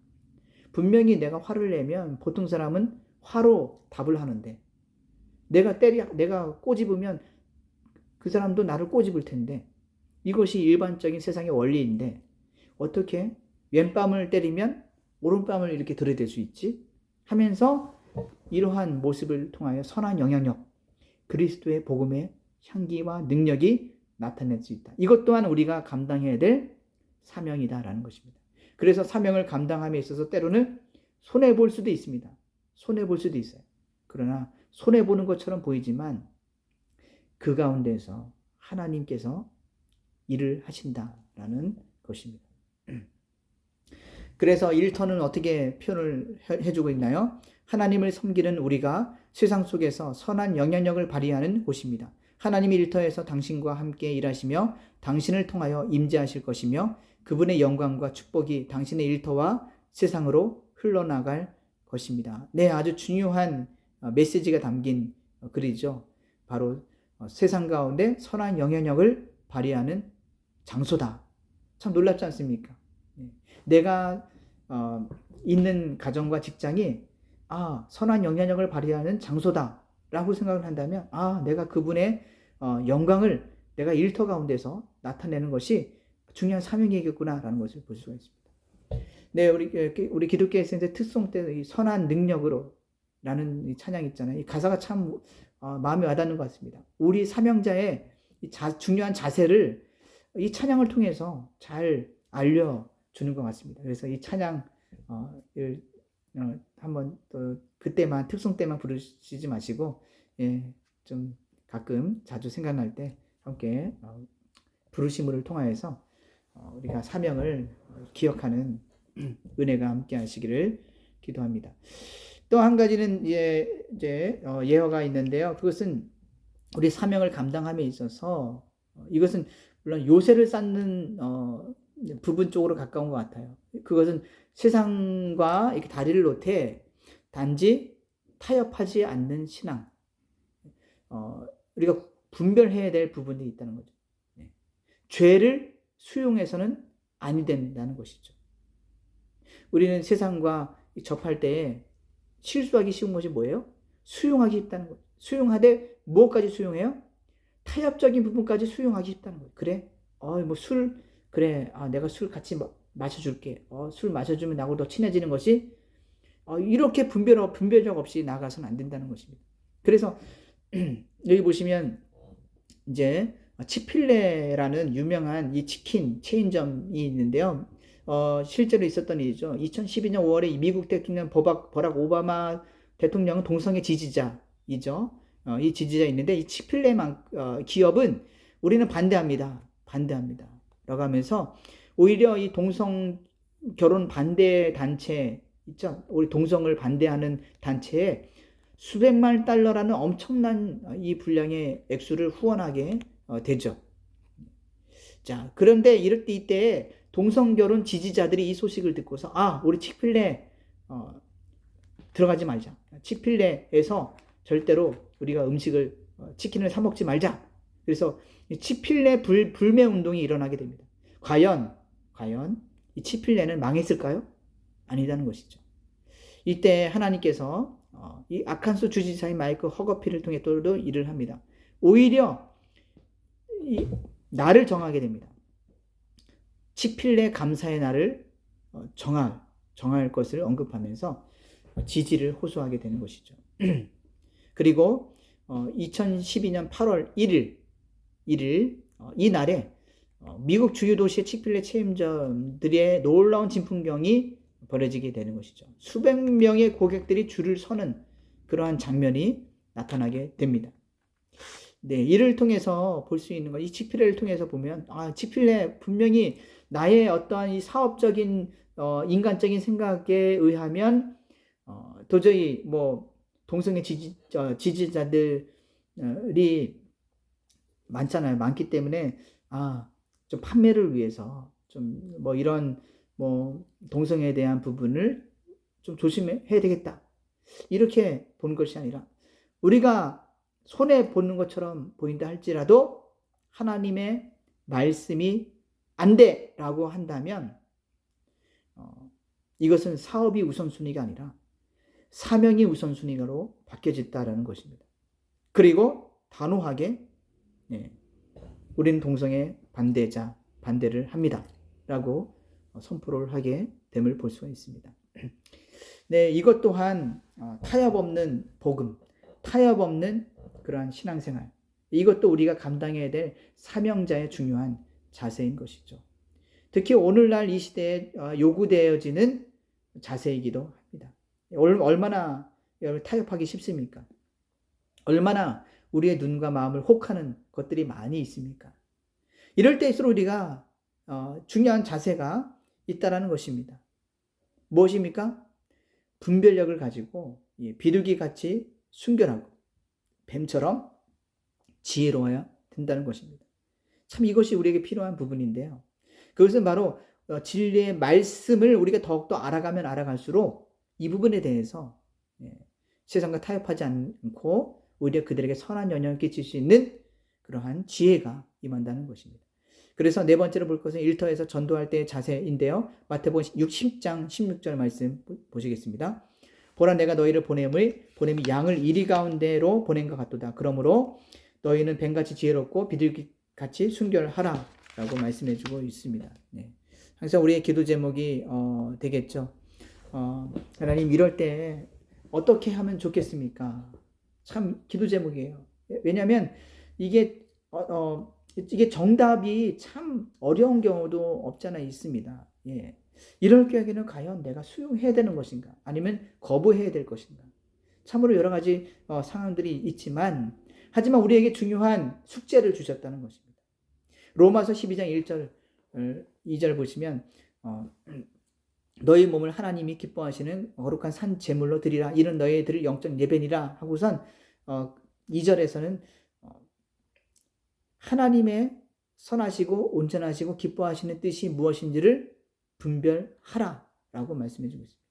분명히 내가 화를 내면 보통 사람은 화로 답을 하는데 내가 꼬집으면 그 사람도 나를 꼬집을 텐데 이것이 일반적인 세상의 원리인데 어떻게 왼뺨을 때리면 오른뺨을 이렇게 들이댈 수 있지? 하면서 이러한 모습을 통하여 선한 영향력, 그리스도의 복음의 향기와 능력이 나타낼 수 있다. 이것 또한 우리가 감당해야 될 사명이다라는 것입니다. 그래서 사명을 감당함에 있어서 때로는 손해볼 수도 있습니다. 손해볼 수도 있어요. 그러나 손해보는 것처럼 보이지만 그 가운데서 하나님께서 일을 하신다라는 것입니다. 그래서 일터는 어떻게 표현을 해주고 있나요? 하나님을 섬기는 우리가 세상 속에서 선한 영향력을 발휘하는 곳입니다. 하나님의 일터에서 당신과 함께 일하시며 당신을 통하여 임재하실 것이며 그분의 영광과 축복이 당신의 일터와 세상으로 흘러나갈 것입니다. 네, 아주 중요한 메시지가 담긴 글이죠. 바로 세상 가운데 선한 영향력을 발휘하는 장소다. 참 놀랍지 않습니까? 내가 있는 가정과 직장이 선한 영향력을 발휘하는 장소다라고 생각을 한다면 내가 그분의 영광을 내가 일터 가운데서 나타내는 것이 중요한 사명이겠구나라는 것을 볼 수가 있습니다. 네, 우리 기독교의 특송 때 선한 능력으로라는 이 찬양 있잖아요. 이 가사가 참 마음에 와닿는 것 같습니다. 우리 사명자의 중요한 자세를 이 찬양을 통해서 잘 알려주는 것 같습니다. 그래서 이 찬양을 한번 또 그때만 특송 때만 부르시지 마시고 좀 가끔 자주 생각날 때 함께 부르심을 통하여서 우리가 사명을 기억하는 은혜가 함께 하시기를 기도합니다. 또 한 가지는 이제 예화가 있는데요. 그것은 우리 사명을 감당함에 있어서 이것은 물론 요새를 쌓는 부분 쪽으로 가까운 것 같아요. 그것은 세상과 이렇게 다리를 놓되 단지 타협하지 않는 신앙. 우리가 분별해야 될 부분이 있다는 거죠. 네. 죄를 수용해서는 아니 된다는 것이죠. 우리는 세상과 접할 때 실수하기 쉬운 것이 뭐예요? 수용하기 쉽다는 거예요. 수용하되 무엇까지 수용해요? 타협적인 부분까지 수용하기 쉽다는 거예요. 그래? 뭐 술, 그래. 내가 술 같이 마셔줄게. 술 마셔주면 나하고 더 친해지는 것이 이렇게 분별력 없이 나가서는 안 된다는 것입니다. 그래서 여기 보시면 이제 치필레라는 유명한 이 치킨 체인점이 있는데요. 실제로 있었던 일이죠. 2012년 5월에 미국 대통령 버락 오바마 대통령은 동성애 지지자이죠. 이 지지자 있는데 이 치필레 기업은 우리는 반대합니다. 라고 하면서 오히려 이 동성 결혼 반대 단체 있죠. 우리 동성을 반대하는 단체에 수백만 달러라는 엄청난 이 분량의 액수를 후원하게 되죠. 자, 그런데 이때 동성결혼 지지자들이 이 소식을 듣고서 우리 치필레 들어가지 말자. 치필레에서 절대로 우리가 치킨을 사 먹지 말자. 그래서 치필레 불매 운동이 일어나게 됩니다. 과연 이 치필레는 망했을까요? 아니라는 것이죠. 이때 하나님께서 이 아칸소 주지사인 마이크 허거피를 통해 또 일을 합니다. 오히려 이 날을 정하게 됩니다. 치필레 감사의 날을 정할 것을 언급하면서 지지를 호소하게 되는 것이죠. 그리고 2012년 8월 1일 이 날에 미국 주요 도시의 치필레 체인점들의 놀라운 진풍경이 벌어지게 되는 것이죠. 수백 명의 고객들이 줄을 서는 그러한 장면이 나타나게 됩니다. 네, 이를 통해서 볼 수 있는 것, 이 치필레를 통해서 보면 치필레 분명히 나의 어떠한 이 사업적인 인간적인 생각에 의하면 도저히 동성애 지지자들이 많기 때문에 좀 판매를 위해서 좀 이런 동성애에 대한 부분을 좀 조심해야 되겠다. 이렇게 보는 것이 아니라 우리가 손해 보는 것처럼 보인다 할지라도 하나님의 말씀이 안 돼라고 한다면 이것은 사업이 우선순위가 아니라 사명이 우선순위로 바뀌어졌다라는 것입니다. 그리고 단호하게 우리는 동성애 반대를 합니다. 라고 선포를 하게 됨을 볼 수가 있습니다. 네, 이것 또한 타협 없는 복음, 타협 없는 그러한 신앙생활, 이것도 우리가 감당해야 될 사명자의 중요한 자세인 것이죠. 특히 오늘날 이 시대에 요구되어지는 자세이기도 합니다. 얼마나 타협하기 쉽습니까? 얼마나 우리의 눈과 마음을 혹하는 것들이 많이 있습니까? 이럴 때일수록 우리가 중요한 자세가 있다라는 것입니다. 무엇입니까? 분별력을 가지고 비둘기같이 순결하고 뱀처럼 지혜로워야 된다는 것입니다. 참 이것이 우리에게 필요한 부분인데요. 그것은 바로 진리의 말씀을 우리가 더욱더 알아가면 알아갈수록 이 부분에 대해서 세상과 타협하지 않고 오히려 그들에게 선한 영향을 끼칠 수 있는 그러한 지혜가 임한다는 것입니다. 그래서 네 번째로 볼 것은 일터에서 전도할 때의 자세인데요. 마태복음 10장 16절 말씀 보시겠습니다. 보라 내가 너희를 보냄이 양을 이리 가운데로 보낸 것 같도다. 그러므로 너희는 뱀같이 지혜롭고 비둘기같이 순결하라 라고 말씀해주고 있습니다. 네. 항상 우리의 기도 제목이 되겠죠. 하나님 이럴 때 어떻게 하면 좋겠습니까? 참 기도 제목이에요. 왜냐하면 이게 정답이 참 어려운 경우도 없잖아 있습니다. 예. 이럴 경우에는 과연 내가 수용해야 되는 것인가? 아니면 거부해야 될 것인가? 참으로 여러 가지 상황들이 있지만 하지만 우리에게 중요한 숙제를 주셨다는 것입니다. 로마서 12장 1절 2절 보시면 너희 몸을 하나님이 기뻐하시는 거룩한 산 제물로 드리라. 이는 너희들의 영적 예배니라 하고선 2절에서는 하나님의 선하시고 온전하시고 기뻐하시는 뜻이 무엇인지를 분별하라라고 말씀해 주고 있습니다.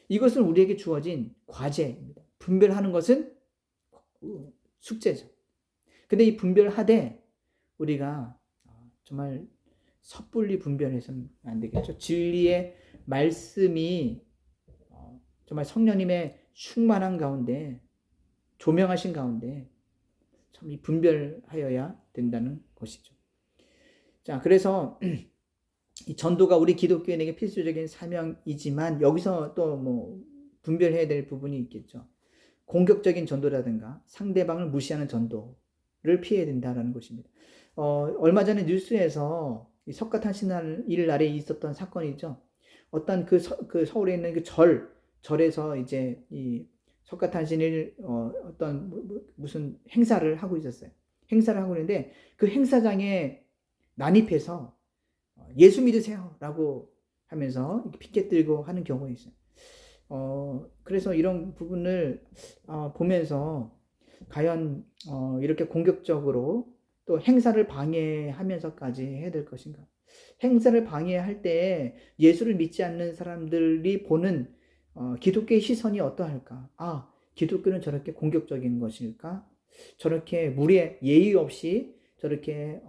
이것은 우리에게 주어진 과제입니다. 분별하는 것은 숙제죠. 근데 이 분별하되 우리가 정말 섣불리 분별해서는 안 되겠죠. 진리의 말씀이 정말 성령님의 충만한 가운데, 조명하신 가운데 참 이 분별하여야 된다는 것이죠. 자, 그래서 이 전도가 우리 기독교인에게 필수적인 사명이지만 여기서 또 뭐 분별해야 될 부분이 있겠죠. 공격적인 전도라든가 상대방을 무시하는 전도를 피해야 된다는 것입니다. 얼마 전에 뉴스에서 이 석가탄신일 날에 있었던 사건이죠. 어떤 그 서울에 있는 그 절에서 이제 이 석가탄신일 어떤 무슨 행사를 하고 있었어요. 행사를 하고 있는데 그 행사장에 난입해서 예수 믿으세요 라고 하면서 피켓 들고 하는 경우가 있어요. 그래서 이런 부분을 보면서 과연 이렇게 공격적으로 또 행사를 방해하면서까지 해야 될 것인가? 행사를 방해할 때 예수를 믿지 않는 사람들이 보는 기독교의 시선이 어떠할까? 기독교는 저렇게 공격적인 것일까? 저렇게 무례 예의 없이 저렇게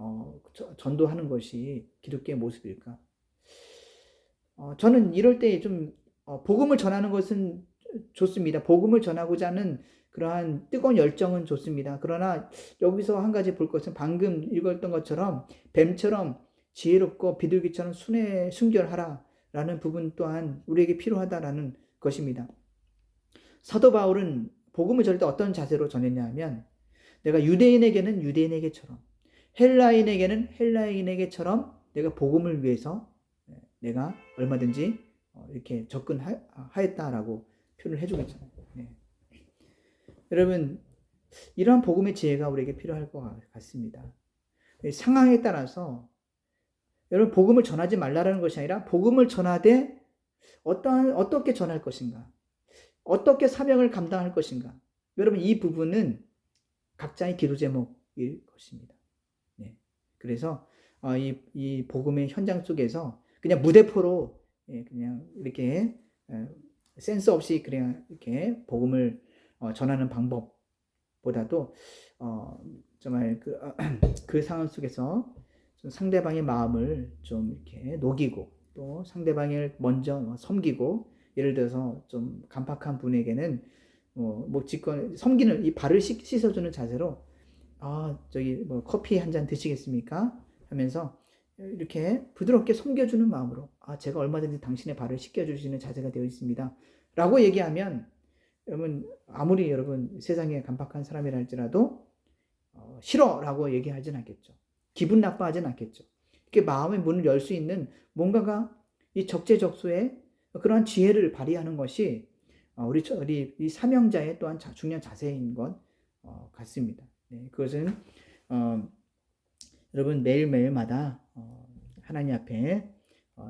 전도하는 것이 기독교의 모습일까? 저는 이럴 때 좀 복음을 전하는 것은 좋습니다. 복음을 전하고자 하는 그러한 뜨거운 열정은 좋습니다. 그러나 여기서 한 가지 볼 것은 방금 읽었던 것처럼 뱀처럼 지혜롭고 비둘기처럼 순결하라 라는 부분 또한 우리에게 필요하다라는 것입니다. 사도 바울은 복음을 전할 때 어떤 자세로 전했냐 하면 내가 유대인에게는 유대인에게처럼 헬라인에게는 헬라인에게처럼 내가 복음을 위해서 내가 얼마든지 이렇게 접근하였다라고 표현을 해주고 있잖아요. 네. 여러분 이러한 복음의 지혜가 우리에게 필요할 것 같습니다. 상황에 따라서 여러분 복음을 전하지 말라라는 것이 아니라 복음을 전하되 어떻게 전할 것인가, 어떻게 사명을 감당할 것인가. 여러분 이 부분은 각자의 기도 제목일 것입니다. 네. 그래서 이 복음의 현장 속에서 그냥 무대포로 그냥 이렇게 센스 없이 그냥 이렇게 복음을 전하는 방법보다도 정말 그 상황 속에서 좀 상대방의 마음을 좀 이렇게 녹이고 또 상대방을 먼저 섬기고 예를 들어서 좀 간팍한 분에게는 섬기는 이 발을 씻어주는 자세로 저기 커피 한 잔 드시겠습니까? 하면서 이렇게 부드럽게 섬겨주는 마음으로 제가 얼마든지 당신의 발을 씻겨주시는 자세가 되어 있습니다 라고 얘기하면 여러분 아무리 여러분 세상에 간팍한 사람이라 할지라도 싫어 라고 얘기하진 않겠죠. 기분 나빠하진 않겠죠. 이렇게 마음의 문을 열 수 있는 뭔가가 이 적재적소에 그러한 지혜를 발휘하는 것이 우리 이 사명자의 또한 중요한 자세인 것 같습니다. 네, 그것은 여러분 매일매일마다 하나님 앞에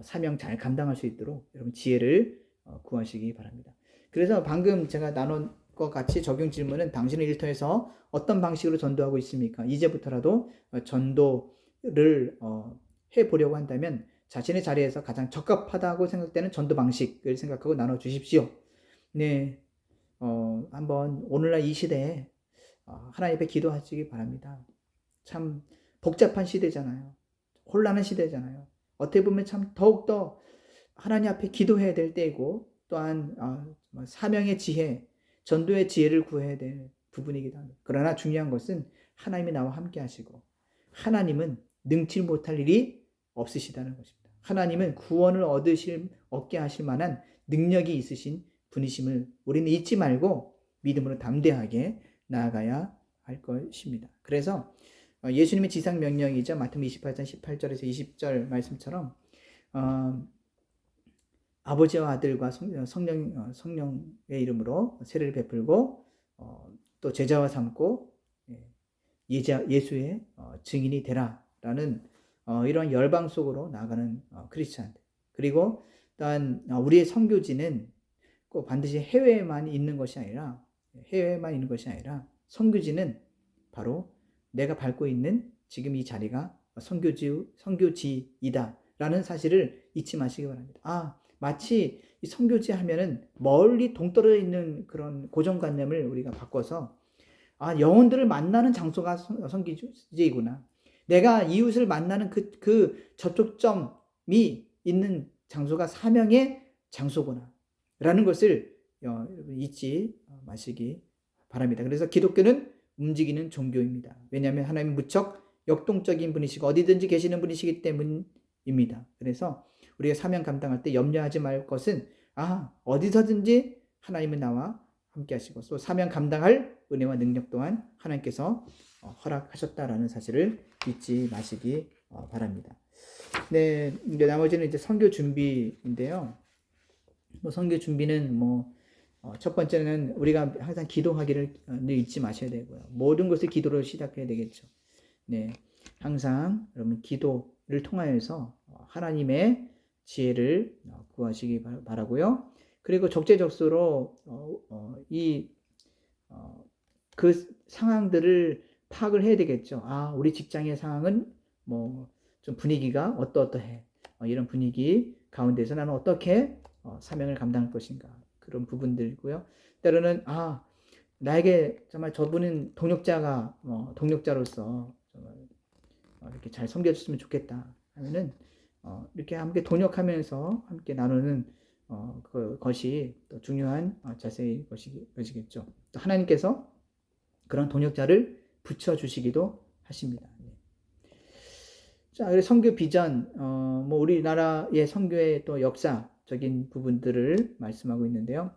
사명 잘 감당할 수 있도록 여러분 지혜를 구하시기 바랍니다. 그래서 방금 제가 나눈 것 같이 적용 질문은 당신의 일터에서 어떤 방식으로 전도하고 있습니까? 이제부터라도 전도를 해보려고 한다면 자신의 자리에서 가장 적합하다고 생각되는 전도 방식을 생각하고 나눠주십시오. 네, 한번 오늘날 이 시대에 하나님 앞에 기도하시기 바랍니다. 참 복잡한 시대잖아요. 혼란한 시대잖아요. 어떻게 보면 참 더욱더 하나님 앞에 기도해야 될 때이고 또한 사명의 지혜, 전도의 지혜를 구해야 될 부분이기도 합니다. 그러나 중요한 것은 하나님이 나와 함께 하시고 하나님은 능치 못할 일이 없으시다는 것입니다. 하나님은 구원을 얻게 하실 만한 능력이 있으신 분이심을 우리는 잊지 말고 믿음으로 담대하게 나아가야 할 것입니다. 그래서 예수님의 지상 명령이자 마태복음 28장 18절에서 20절 말씀처럼 아버지와 아들과 성령의 이름으로 세례를 베풀고 또 제자와 삼고 예수의 증인이 되라라는 이런 열방 속으로 나아가는 크리스찬들, 그리고 또한 우리의 선교지는 꼭 반드시 해외에만 있는 것이 아니라 선교지는 바로 내가 밟고 있는 지금 이 자리가 선교지이다라는 사실을 잊지 마시기 바랍니다. 마치 이 선교지 하면은 멀리 동떨어져 있는 그런 고정관념을 우리가 바꿔서 영혼들을 만나는 장소가 선교지이구나. 내가 이웃을 만나는 그 접촉점이 있는 장소가 사명의 장소구나. 라는 것을 잊지 마시기 바랍니다. 그래서 기독교는 움직이는 종교입니다. 왜냐하면 하나님은 무척 역동적인 분이시고 어디든지 계시는 분이시기 때문입니다. 그래서 우리가 사명 감당할 때 염려하지 말 것은 어디서든지 하나님은 나와 함께 하시고 또 사명 감당할 은혜와 능력 또한 하나님께서 허락하셨다라는 사실을 잊지 마시기 바랍니다. 네, 나머지는 이제 선교 준비인데요. 선교 준비는 첫 번째는 우리가 항상 기도하기를 잊지 마셔야 되고요. 모든 것을 기도로 시작해야 되겠죠. 네, 항상 여러분 기도를 통하여서 하나님의 지혜를 구하시기 바라고요. 그리고 적재적소로 그 상황들을 파악을 해야 되겠죠. 우리 직장의 상황은 좀 분위기가 어떠해. 이런 분위기 가운데서 나는 어떻게 사명을 감당할 것인가. 그런 부분들이고요. 때로는 나에게 정말 저분은 동력자로서 정말 이렇게 잘 섬겨줬으면 좋겠다 하면은 이렇게 함께 동역하면서 함께 나누는 그것이 또 중요한 자세의 것이겠죠. 또 하나님께서 그런 동역자를 붙여주시기도 하십니다. 자, 그래서 선교 비전, 우리나라의 선교의 또 역사적인 부분들을 말씀하고 있는데요.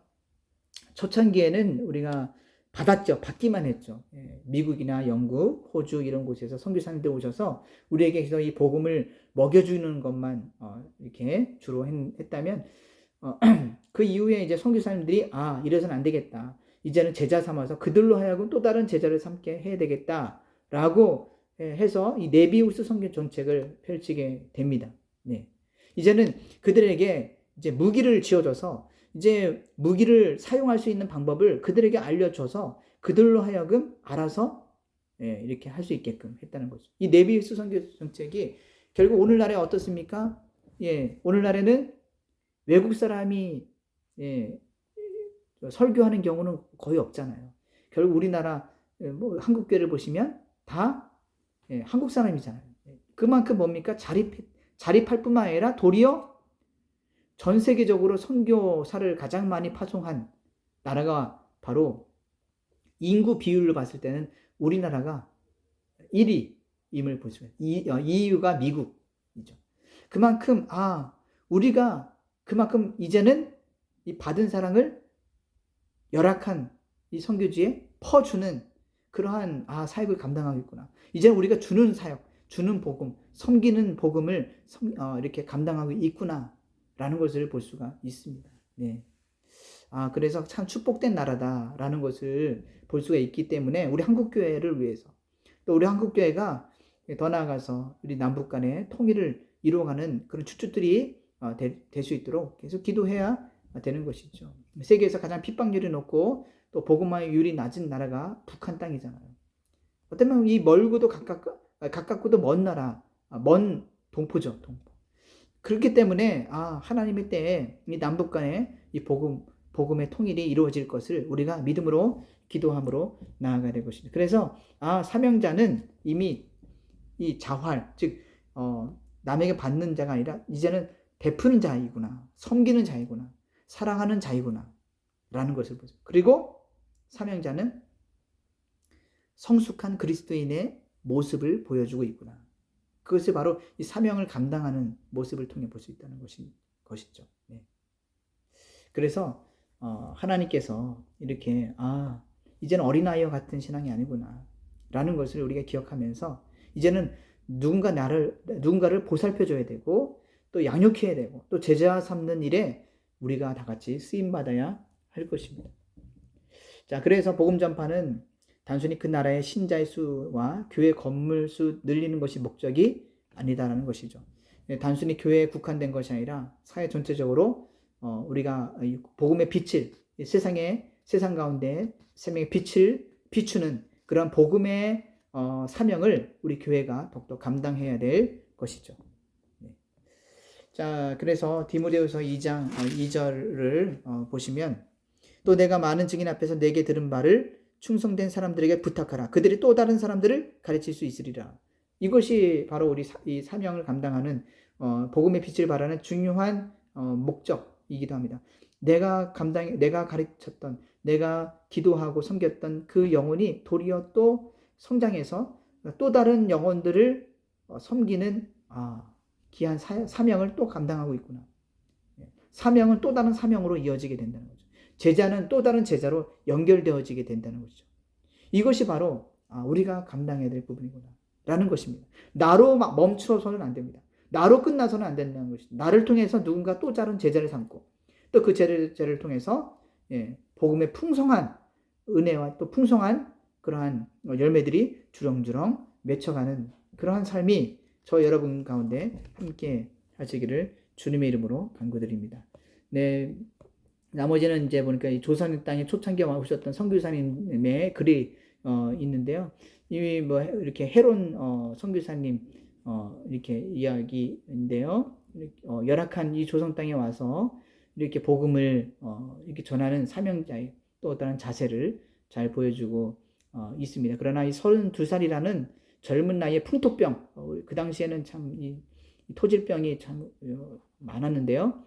초창기에는 우리가 받기만 했죠. 미국이나 영국, 호주 이런 곳에서 선교사님들 오셔서 우리에게서 이 복음을 먹여주는 것만 이렇게 주로 했다면 그 이후에 이제 선교사님들이 이래서는 안 되겠다. 이제는 제자 삼아서 그들로 하여금 또 다른 제자를 삼게 해야 되겠다라고 해서 이 네비우스 선교 정책을 펼치게 됩니다. 네. 이제는 그들에게 이제 무기를 쥐어줘서 이제 무기를 사용할 수 있는 방법을 그들에게 알려줘서 그들로 하여금 알아서 이렇게 할 수 있게끔 했다는 거죠. 이 네비우스 선교 정책이 결국 오늘날에 어떻습니까? 오늘날에는 외국 사람이 설교하는 경우는 거의 없잖아요. 결국 우리나라 한국교회를 보시면 다 한국 사람이잖아요. 그만큼 뭡니까? 자립할 뿐만 아니라 도리어 전 세계적으로 선교사를 가장 많이 파송한 나라가 바로 인구 비율로 봤을 때는 우리나라가 1위임을 볼 수 있어요. EU가 미국이죠. 그만큼 우리가 그만큼 이제는 이 받은 사랑을 열악한 이 선교지에 퍼주는 그러한 사역을 감당하겠구나. 이제는 우리가 주는 사역, 주는 복음, 섬기는 복음을 이렇게 감당하고 있구나라는 것을 볼 수가 있습니다. 네. 그래서 참 축복된 나라다라는 것을 볼 수가 있기 때문에 우리 한국교회를 위해서 또 우리 한국교회가 더 나아가서 우리 남북 간의 통일을 이루어가는 그런 추축들이 될 수 있도록 계속 기도해야 되는 것이죠. 세계에서 가장 핍박률이 높고 또 복음화율이 낮은 나라가 북한 땅이잖아요. 어쩌면 이 멀고도 가깝고도 먼 나라, 먼 동포죠, 동포. 그렇기 때문에 하나님의 때에 이 남북 간의 이 복음의 통일이 이루어질 것을 우리가 믿음으로 기도함으로 나아가야 될 것입니다. 그래서 사명자는 이미 이 자활, 즉 남에게 받는 자가 아니라 이제는 베푸는 자이구나, 섬기는 자이구나, 사랑하는 자이구나 라는 것을 보죠. 그리고 사명자는 성숙한 그리스도인의 모습을 보여주고 있구나. 그것이 바로 이 사명을 감당하는 모습을 통해 볼 수 있다는 것이죠. 네. 그래서 하나님께서 이렇게 이제는 어린아이와 같은 신앙이 아니구나 라는 것을 우리가 기억하면서 이제는 누군가를 보살펴줘야 되고 또 양육해야 되고 또 제자 삼는 일에 우리가 다 같이 쓰임받아야 할 것입니다. 자, 그래서 복음 전파는 단순히 그 나라의 신자의 수와 교회 건물 수 늘리는 것이 목적이 아니다라는 것이죠. 단순히 교회에 국한된 것이 아니라 사회 전체적으로 우리가 복음의 빛을 세상 가운데 생명의 빛을 비추는 그런 복음의 사명을 우리 교회가 더욱더 감당해야 될 것이죠. 자, 그래서 디모데후서 2장 2절을 보시면 또 내가 많은 증인 앞에서 내게 들은 바를 충성된 사람들에게 부탁하라. 그들이 또 다른 사람들을 가르칠 수 있으리라. 이것이 바로 우리 이 사명을 감당하는 복음의 빛을 발하는 중요한 목적이기도 합니다. 내가 가르쳤던, 내가 기도하고 섬겼던 그 영혼이 도리어 또 성장해서 또 다른 영혼들을 섬기는 귀한 사명을 또 감당하고 있구나. 사명은 또 다른 사명으로 이어지게 된다는 거죠. 제자는 또 다른 제자로 연결되어지게 된다는 것이죠. 이것이 바로 우리가 감당해야 될 부분이구나 라는 것입니다. 나로 막 멈춰서는 안 됩니다. 나로 끝나서는 안 된다는 것이죠. 나를 통해서 누군가 또 다른 제자를 삼고 또 그 제자를 통해서 복음의 풍성한 은혜와 또 풍성한 그러한 열매들이 주렁주렁 맺혀가는 그러한 삶이 저 여러분 가운데 함께 하시기를 주님의 이름으로 간구드립니다. 네, 나머지는 이제 보니까 이 조선 땅에 초창기에 오셨던 선교사님의 글이 있는데요. 이 뭐 이렇게 헤론 선교사님 이렇게 이야기인데요. 열악한 이 조선 땅에 와서 이렇게 복음을 이렇게 전하는 사명자의 또 다른 자세를 잘 보여주고 있습니다. 그러나 이 32살이라는 젊은 나이에 풍토병, 그 당시에는 참 이 토질병이 참 많았는데요.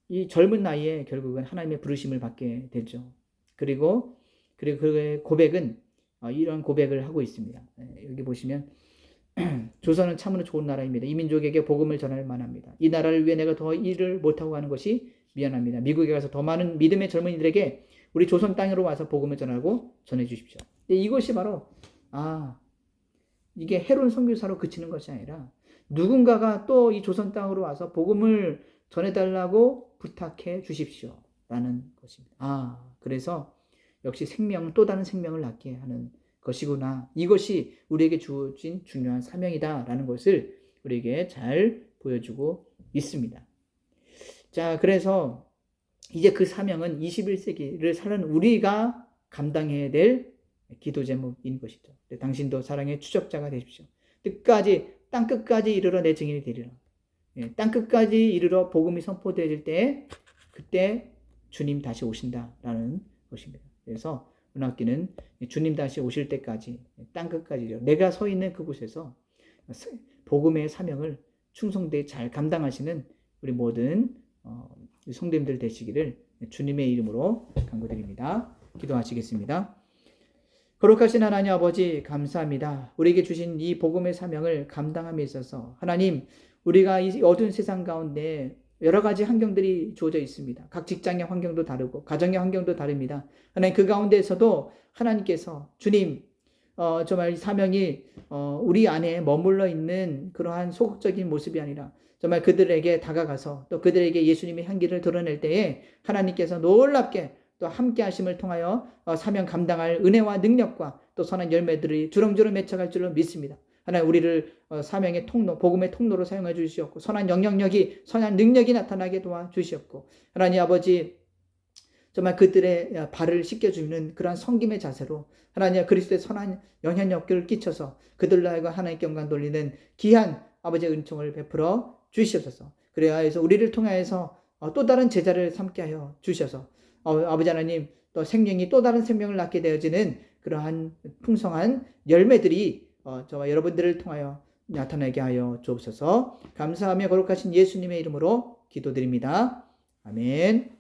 이 젊은 나이에 결국은 하나님의 부르심을 받게 되죠. 그리고 그의 고백은 이러한 고백을 하고 있습니다. 여기 보시면 조선은 참으로 좋은 나라입니다. 이 민족에게 복음을 전할 만합니다. 이 나라를 위해 내가 더 일을 못하고 가는 것이 미안합니다. 미국에 가서 더 많은 믿음의 젊은이들에게 우리 조선 땅으로 와서 복음을 전하고 전해 주십시오. 이것이 바로 이게 헤론 선교사로 그치는 것이 아니라 누군가가 또 이 조선 땅으로 와서 복음을 전해달라고 부탁해 주십시오 라는 것입니다. 그래서 역시 또 다른 생명을 낳게 하는 것이구나. 이것이 우리에게 주어진 중요한 사명이다 라는 것을 우리에게 잘 보여주고 있습니다. 자, 그래서 이제 그 사명은 21세기를 사는 우리가 감당해야 될 기도 제목인 것이죠. 당신도 사랑의 추적자가 되십시오. 땅 끝까지 이르러 내 증인이 되리라. 땅 끝까지 이르러 복음이 선포되질 때 그때 주님 다시 오신다라는 것입니다. 그래서 은학기는 주님 다시 오실 때까지 땅 끝까지 내가 서 있는 그곳에서 복음의 사명을 충성되게 잘 감당하시는 우리 모든 성도님들 되시기를 주님의 이름으로 간구드립니다. 기도하시겠습니다. 거룩하신 하나님 아버지 감사합니다. 우리에게 주신 이 복음의 사명을 감당함에 있어서 하나님 우리가 이 어두운 세상 가운데 여러 가지 환경들이 주어져 있습니다. 각 직장의 환경도 다르고 가정의 환경도 다릅니다. 하나님 그 가운데에서도 하나님께서 주님 정말 이 사명이 우리 안에 머물러 있는 그러한 소극적인 모습이 아니라 정말 그들에게 다가가서 또 그들에게 예수님의 향기를 드러낼 때에 하나님께서 놀랍게 또 함께 하심을 통하여 사명 감당할 은혜와 능력과 또 선한 열매들이 주렁주렁 맺혀갈 줄로 믿습니다. 하나님 우리를 사명의 통로, 복음의 통로로 사용해 주시옵고 선한 영향력이, 선한 능력이 나타나게 도와주시옵고 하나님 아버지 정말 그들의 발을 씻겨주는 그러한 섬김의 자세로 하나님 그리스도의 선한 영향력을 끼쳐서 그들로 하여금 하나님께 영광 돌리는 귀한 아버지의 은총을 베풀어 주시옵소서. 그래야 해서 우리를 통하여서 또 다른 제자를 삼게 하여 주셔서 아버지 하나님 또 생명이 또 다른 생명을 낳게 되어지는 그러한 풍성한 열매들이 저와 여러분들을 통하여 나타나게 하여 주옵소서. 감사하며 거룩하신 예수님의 이름으로 기도드립니다. 아멘.